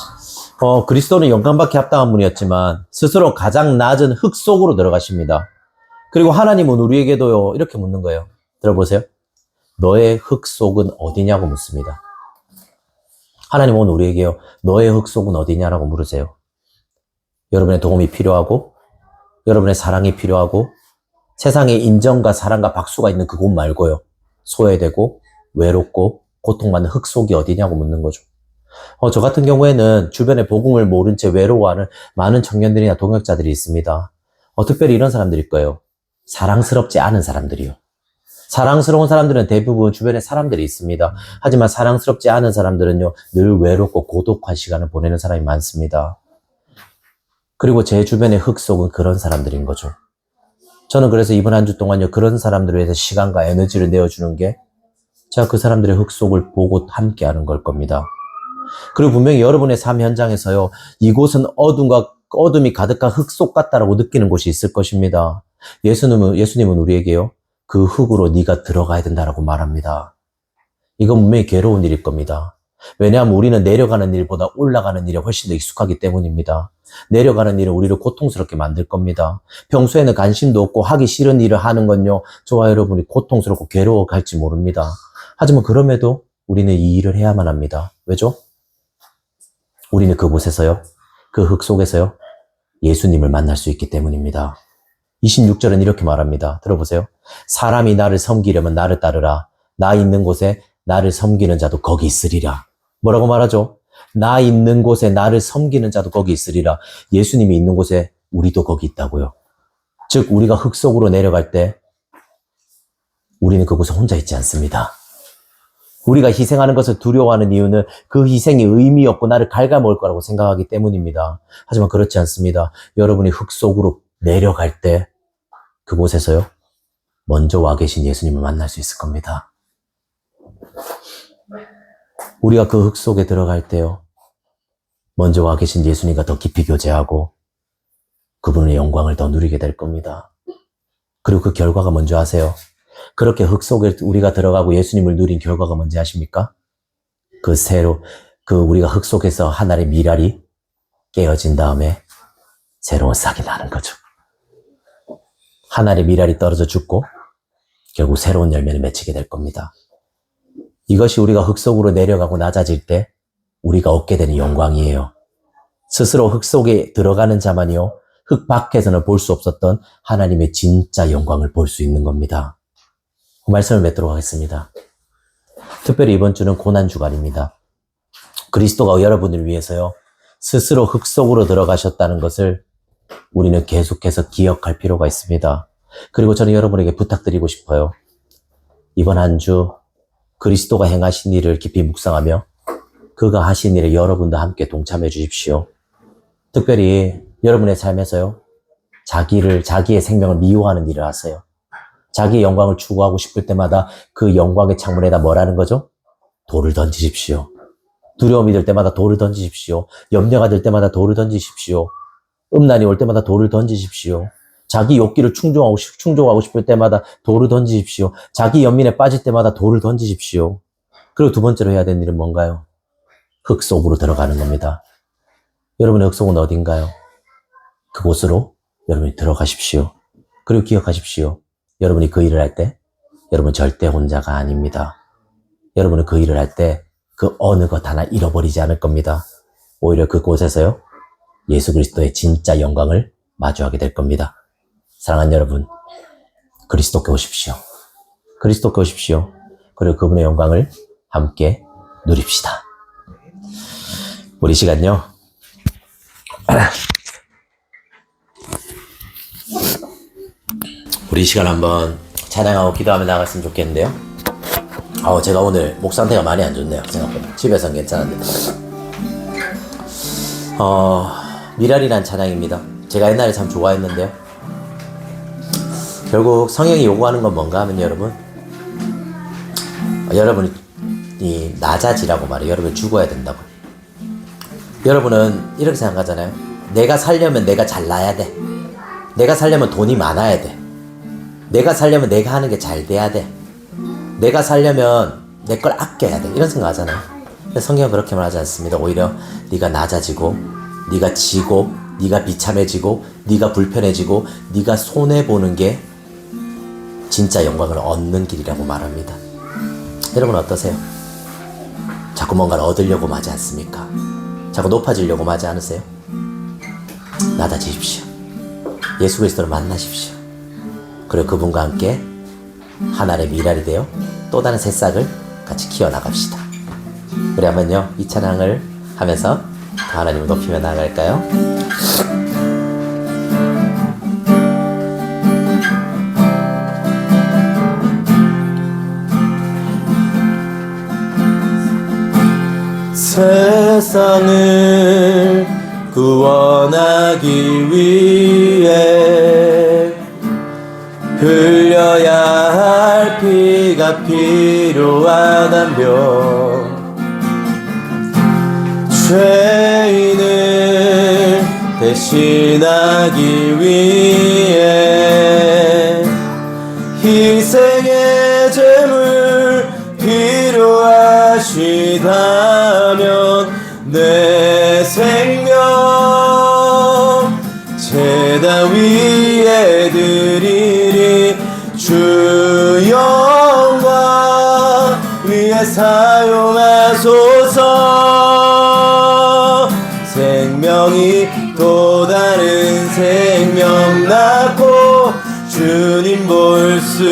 [SPEAKER 1] 그리스도는 영광받기 합당한 분이었지만 스스로 가장 낮은 흙 속으로 들어가십니다. 그리고 하나님은 우리에게도요, 이렇게 묻는 거예요. 들어보세요. 너의 흙 속은 어디냐고 묻습니다. 하나님은 우리에게요, 너의 흙 속은 어디냐라고 물으세요. 여러분의 도움이 필요하고, 여러분의 사랑이 필요하고, 세상에 인정과 사랑과 박수가 있는 그곳 말고요, 소외되고, 외롭고, 고통받는 흙 속이 어디냐고 묻는 거죠. 저 같은 경우에는 주변에 복음을 모른 채 외로워하는 많은 청년들이나 동역자들이 있습니다. 특별히 이런 사람들일 거예요. 사랑스럽지 않은 사람들이요. 사랑스러운 사람들은 대부분 주변에 사람들이 있습니다. 하지만 사랑스럽지 않은 사람들은요, 늘 외롭고 고독한 시간을 보내는 사람이 많습니다. 그리고 제 주변의 흙 속은 그런 사람들인 거죠. 저는 그래서 이번 한 주 동안요, 그런 사람들을 위해서 시간과 에너지를 내어주는 게 제가 그 사람들의 흙 속을 보고 함께하는 걸 겁니다. 그리고 분명히 여러분의 삶 현장에서요, 이곳은 어둠이 가득한 흙 속 같다라고 느끼는 곳이 있을 것입니다. 예수님은 우리에게요, 그 흙으로 네가 들어가야 된다라고 말합니다. 이건 분명히 괴로운 일일 겁니다. 왜냐하면 우리는 내려가는 일보다 올라가는 일에 훨씬 더 익숙하기 때문입니다. 내려가는 일은 우리를 고통스럽게 만들 겁니다. 평소에는 관심도 없고 하기 싫은 일을 하는 건요, 저와 여러분이 고통스럽고 괴로워갈지 모릅니다. 하지만 그럼에도 우리는 이 일을 해야만 합니다. 왜죠? 우리는 그곳에서요, 그 흙 속에서요, 예수님을 만날 수 있기 때문입니다. 26절은 이렇게 말합니다. 들어보세요. 사람이 나를 섬기려면 나를 따르라. 나 있는 곳에 나를 섬기는 자도 거기 있으리라. 뭐라고 말하죠? 나 있는 곳에 나를 섬기는 자도 거기 있으리라. 예수님이 있는 곳에 우리도 거기 있다고요. 즉 우리가 흙 속으로 내려갈 때 우리는 그곳에 혼자 있지 않습니다. 우리가 희생하는 것을 두려워하는 이유는 그 희생이 의미 없고 나를 갉아먹을 거라고 생각하기 때문입니다. 하지만 그렇지 않습니다. 여러분이 흙 속으로 내려갈 때 그곳에서요, 먼저 와 계신 예수님을 만날 수 있을 겁니다. 우리가 그 흙 속에 들어갈 때요, 먼저 와 계신 예수님과 더 깊이 교제하고 그분의 영광을 더 누리게 될 겁니다. 그리고 그 결과가 뭔지 아세요? 그렇게 흙 속에 우리가 들어가고 예수님을 누린 결과가 뭔지 아십니까? 우리가 흙 속에서 하나의 미랄이 깨어진 다음에 새로운 싹이 나는 거죠. 하나의 미랄이 떨어져 죽고 결국 새로운 열매를 맺히게 될 겁니다. 이것이 우리가 흙 속으로 내려가고 낮아질 때 우리가 얻게 되는 영광이에요. 스스로 흙 속에 들어가는 자만이요, 흙 밖에서는 볼 수 없었던 하나님의 진짜 영광을 볼 수 있는 겁니다. 그 말씀을 맺도록 하겠습니다. 특별히 이번 주는 고난주간입니다. 그리스도가 여러분을 위해서요, 스스로 흙 속으로 들어가셨다는 것을 우리는 계속해서 기억할 필요가 있습니다. 그리고 저는 여러분에게 부탁드리고 싶어요. 이번 한 주 그리스도가 행하신 일을 깊이 묵상하며 그가 하신 일에 여러분도 함께 동참해 주십시오. 특별히 여러분의 삶에서요, 자기의 생명을 미워하는 일을 하세요. 자기의 영광을 추구하고 싶을 때마다 그 영광의 창문에다 뭐라는 거죠? 돌을 던지십시오. 두려움이 들 때마다 돌을 던지십시오. 염려가 들 때마다 돌을 던지십시오. 음란이 올 때마다 돌을 던지십시오. 자기 욕기를 충족하고 싶을 때마다 돌을 던지십시오. 자기 연민에 빠질 때마다 돌을 던지십시오. 그리고 두 번째로 해야 되는 일은 뭔가요? 흙 속으로 들어가는 겁니다. 여러분의 흙 속은 어딘가요? 그곳으로 여러분이 들어가십시오. 그리고 기억하십시오. 여러분이 그 일을 할 때 여러분 절대 혼자가 아닙니다. 여러분은 그 일을 할 때 그 어느 것 하나 잃어버리지 않을 겁니다. 오히려 그곳에서요, 예수 그리스도의 진짜 영광을 마주하게 될 겁니다. 사랑하는 여러분, 그리스도께 오십시오. 그리스도께 오십시오. 그리고 그분의 영광을 함께 누립시다. 우리 시간요, 우리 시간 한번 찬양하고 기도하며 나갔으면 좋겠는데요. 제가 오늘 목 상태가 많이 안 좋네요. 생각보다. 집에서는 괜찮은데. 미랄이란 찬양입니다. 제가 옛날에 참 좋아했는데요. 결국 성령이 요구하는 건 뭔가 하면 여러분이 낮아지라고 말해요. 여러분이 죽어야 된다고. 여러분은 이렇게 생각하잖아요. 내가 살려면 내가 잘나야 돼. 내가 살려면 돈이 많아야 돼. 내가 살려면 내가 하는 게 잘 돼야 돼. 내가 살려면 내 걸 아껴야 돼. 이런 생각 하잖아요. 근데 성경은 그렇게 말하지 않습니다. 오히려 네가 낮아지고, 네가 지고, 네가 비참해지고, 네가 불편해지고, 네가 손해보는 게 진짜 영광을 얻는 길이라고 말합니다. 여러분 어떠세요? 자꾸 뭔가를 얻으려고 하지 않습니까? 자꾸 높아지려고 하지 않으세요? 낮아지십시오. 예수 그리스도를 만나십시오. 그리고 그분과 함께 하나의 미랄이 되어 또 다른 새싹을 같이 키워나갑시다. 우리 한번요, 이 찬양을 하면서 하나님을 높이며 나아갈까요? 세상을 구원하기 위해 흘려야 할 피가 필요하다며 죄인을 대신하기 위해 희생의 제물 필요하시다면 내 생명 제단 위에 드리리. 주 영광 위에 사용하소서. 생명이 또 다른 생명 낳고 주님 볼 수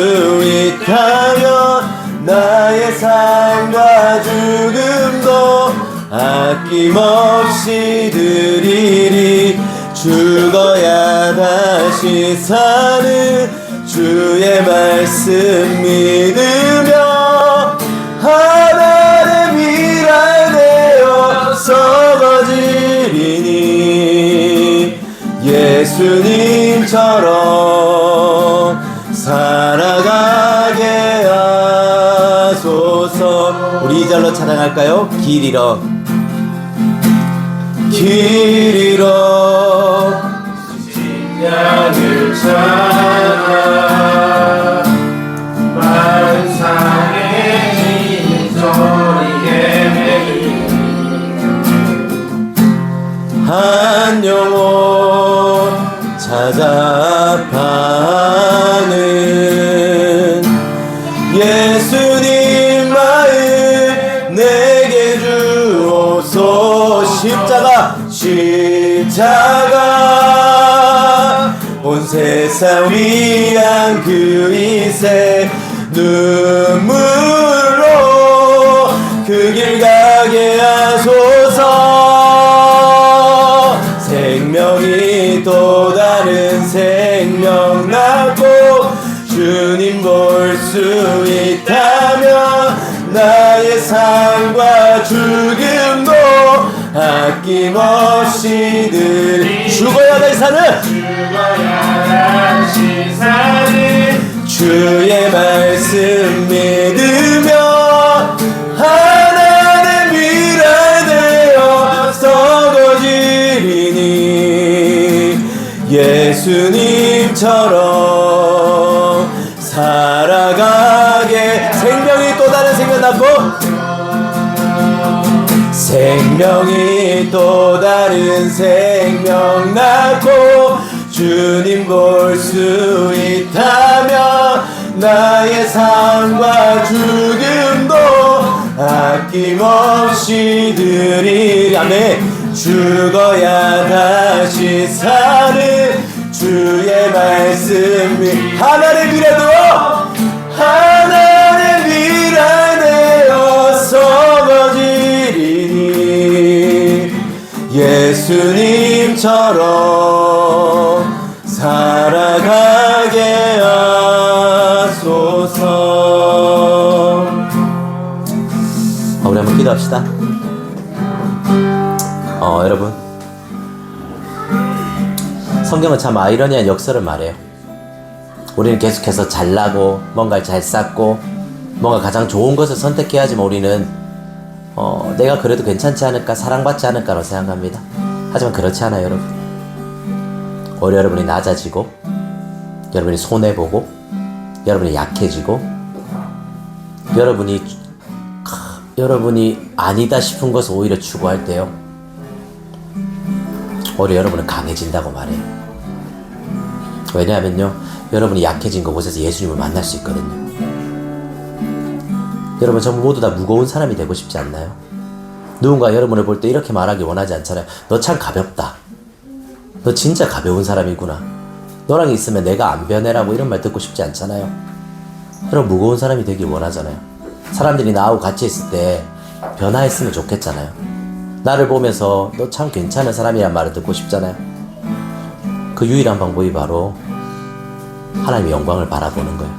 [SPEAKER 1] 있다면 나의 삶과 죽음도 아낌없이 드리리. 죽어야 다시 사는 주의 말씀 믿으며 하나의 미랄 되어 썩어지리니 예수님처럼 살아가게 하소서. 우리 이 절로 찬양할까요? 길 잃어
[SPEAKER 2] 신약을 찾아
[SPEAKER 1] 찾아가는 예수님 마음 내게 주옵소. 십자가 온 세상 위한 그 이세 눈물로 그 길 가게 하소서. 생명이 또 다른 생명 낳고 주님 볼 수 있다면 나의 삶과 죽음도 아낌없이 늘 죽어야 될 산을 주의 말씀 믿으며 하나님의 미랄 되어 썩어지리니 예수님처럼 살아가게. 생명이 또 다른 생명 낳고 생명이 또 다른 생명 낳고 주님 볼 수 있다면 나의 삶과 죽음도 아낌없이 드리리. 아멘. 죽어야 다시 사는 주의 말씀이 하나의 미래도 하나의 미래 되어 썩어지리니 예수님처럼 살아가게 하소서. 우리 한번 기도합시다. 여러분, 성경은 참 아이러니한 역설을 말해요. 우리는 계속해서 잘나고 뭔가를 잘 쌓고 뭔가 가장 좋은 것을 선택해야지만 우리는 내가 그래도 괜찮지 않을까, 사랑받지 않을까라고 생각합니다. 하지만 그렇지 않아요, 여러분. 오히려 여러분이 낮아지고 여러분이 손해보고 여러분이 약해지고 여러분이 아니다 싶은 것을 오히려 추구할 때요, 오히려 여러분은 강해진다고 말해요. 왜냐하면요, 여러분이 약해진 그곳에서 예수님을 만날 수 있거든요. 여러분, 전부 모두 다 무거운 사람이 되고 싶지 않나요? 누군가 여러분을 볼 때 이렇게 말하기 원하지 않잖아요. 너 참 가볍다. 너 진짜 가벼운 사람이구나. 너랑 있으면 내가 안 변해라고 이런 말 듣고 싶지 않잖아요. 여러분, 무거운 사람이 되길 원하잖아요. 사람들이 나하고 같이 있을 때 변화했으면 좋겠잖아요. 나를 보면서 너 참 괜찮은 사람이란 말을 듣고 싶잖아요. 그 유일한 방법이 바로 하나님의 영광을 바라보는 거예요.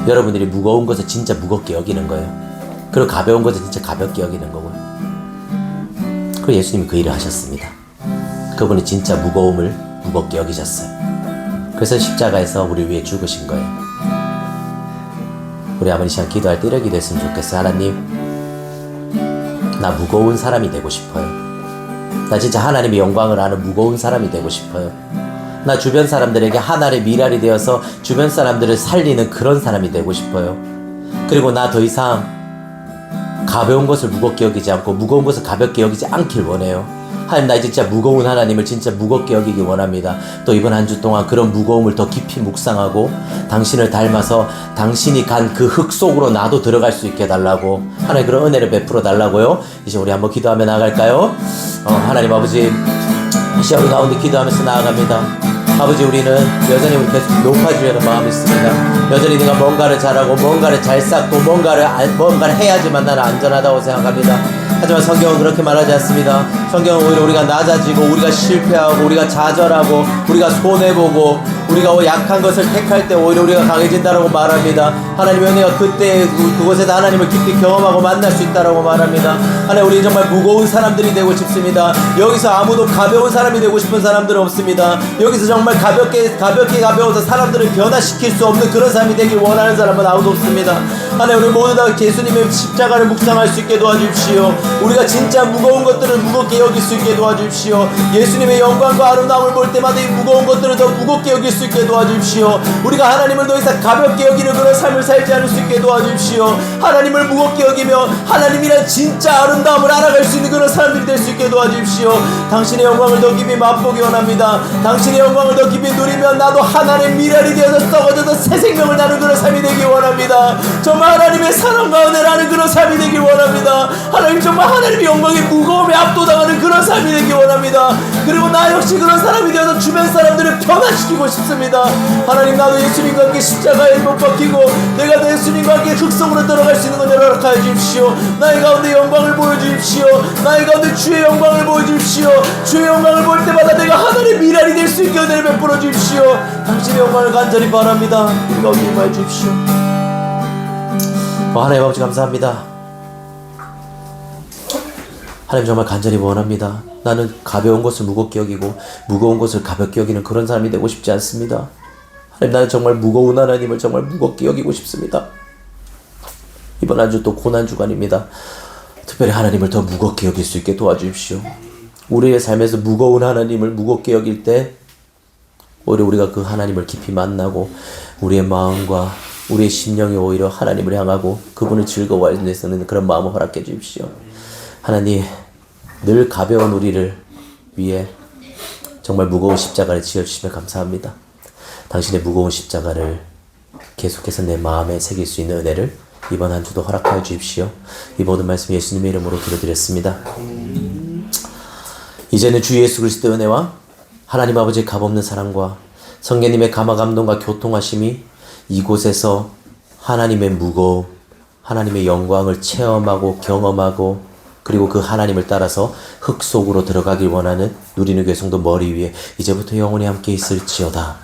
[SPEAKER 1] 여러분들이 무거운 것을 진짜 무겁게 여기는 거예요. 그리고 가벼운 것을 진짜 가볍게 여기는 거고요. 그리고 예수님이 그 일을 하셨습니다. 그분이 진짜 무거움을 무겁게 여기셨어요. 그래서 십자가에서 우리 위해 죽으신 거예요. 우리 아버지 시간 기도할 때 이렇게 기도했으면 좋겠어요. 하나님, 나 무거운 사람이 되고 싶어요. 나 진짜 하나님의 영광을 아는 무거운 사람이 되고 싶어요. 나 주변 사람들에게 하나의 미랄이 되어서 주변 사람들을 살리는 그런 사람이 되고 싶어요. 그리고 나 더 이상 가벼운 것을 무겁게 여기지 않고 무거운 것을 가볍게 여기지 않길 원해요. 하나님, 나 이제 진짜 무거운 하나님을 진짜 무겁게 여기기 원합니다. 또 이번 한 주 동안 그런 무거움을 더 깊이 묵상하고 당신을 닮아서 당신이 간 그 흙 속으로 나도 들어갈 수 있게 해달라고, 하나님 그런 은혜를 베풀어 달라고요. 이제 우리 한번 기도하며 나아갈까요? 하나님 아버지, 시험 가운데 기도하면서 나아갑니다. 아버지, 우리는 여전히 우리 계속 높아지려는 마음이 있습니다. 여전히 내가 뭔가를 잘하고 뭔가를 잘 쌓고 뭔가를 해야지만 나는 안전하다고 생각합니다. 하지만 성경은 그렇게 말하지 않습니다. 성경은 오히려 우리가 낮아지고 우리가 실패하고 우리가 좌절하고 우리가 손해보고 우리가 약한 것을 택할 때 오히려 우리가 강해진다라고 말합니다. 하나님의 은혜가 그때 그곳에서 하나님을 깊이 경험하고 만날 수 있다라고 말합니다. 하나님, 우리 정말 무거운 사람들이 되고 싶습니다. 여기서 아무도 가벼운 사람이 되고 싶은 사람들은 없습니다. 여기서 정말 가볍게 가벼워서 사람들을 변화시킬 수 없는 그런 사람이 되길 원하는 사람은 아무도 없습니다. 하나님, 우리 모두 다 예수님의 십자가를 묵상할 수 있게 도와주십시오. 우리가 진짜 무거운 것들을 무겁게 여길 수 있게 도와주십시오. 예수님의 영광과 아름다움을 볼 때마다 이 무거운 것들을 더 무겁게 여길 수 수 있게 도와주십시오. 우리가 하나님을 더 이상 가볍게 여기는 그런 삶을 살지 않을 수 있게 도와주십시오. 하나님을 무겁게 여기며 하나님이란 진짜 아름다움을 알아갈 수 있는 그런 사람들이 될 수 있게 도와주십시오. 당신의 영광을 더 깊이 맛보기 원합니다. 당신의 영광을 더 깊이 누리면 나도 하나님의 미랄이 되어서 썩어져서 새 생명을 나는 그런 삶이 되기 원합니다. 정말 하나님의 사랑 가운데 나는 그런 삶이 되기 원합니다. 하나님 정말 하나님의 영광의 무거움에 압도당하는 그런 삶이 되기 원합니다. 그리고 나 역시 그런 사람이 되어서 주변 사람들을 변화시키고 싶습니다. 하나님 나도 예수님과 함께 십자가에 못 박히고 내가 예수님과 함께 흑성으로 들어갈 수 있는 것을 허락하여 주십시오. 나의 가운데 영광을 보여주십시오. 나의 가운데 주의 영광을 보여주십시오. 주의 영광을 볼 때마다 내가 하나님의 미랄이 될 수 있게 은혜를 베풀어 주십시오. 당신의 영광을 간절히 바랍니다. 우리 가운데 임하여 주십시오. 하나님 아버지 감사합니다. 하나님 정말 간절히 원합니다. 나는 가벼운 것을 무겁게 여기고 무거운 것을 가볍게 여기는 그런 사람이 되고 싶지 않습니다. 하나님 나는 정말 무거운 하나님을 정말 무겁게 여기고 싶습니다. 이번 한 주 또 고난 주간입니다. 특별히 하나님을 더 무겁게 여길 수 있게 도와주십시오. 우리의 삶에서 무거운 하나님을 무겁게 여길 때 오히려 우리가 그 하나님을 깊이 만나고 우리의 마음과 우리의 심령이 오히려 하나님을 향하고 그분을 즐거워할 수 있는 그런 마음을 허락해 주십시오. 하나님 늘 가벼운 우리를 위해 정말 무거운 십자가를 지어주시며 감사합니다. 당신의 무거운 십자가를 계속해서 내 마음에 새길 수 있는 은혜를 이번 한 주도 허락하여 주십시오. 이 모든 말씀 예수님의 이름으로 기도드렸습니다. 이제는 주 예수 그리스도의 은혜와 하나님 아버지의 값없는 사랑과 성령님의 감화 감동과 교통하심이 이곳에서 하나님의 무거움, 하나님의 영광을 체험하고 경험하고 그리고 그 하나님을 따라서 흙 속으로 들어가길 원하는 누리는 교회 성도 머리 위에 이제부터 영원히 함께 있을지어다.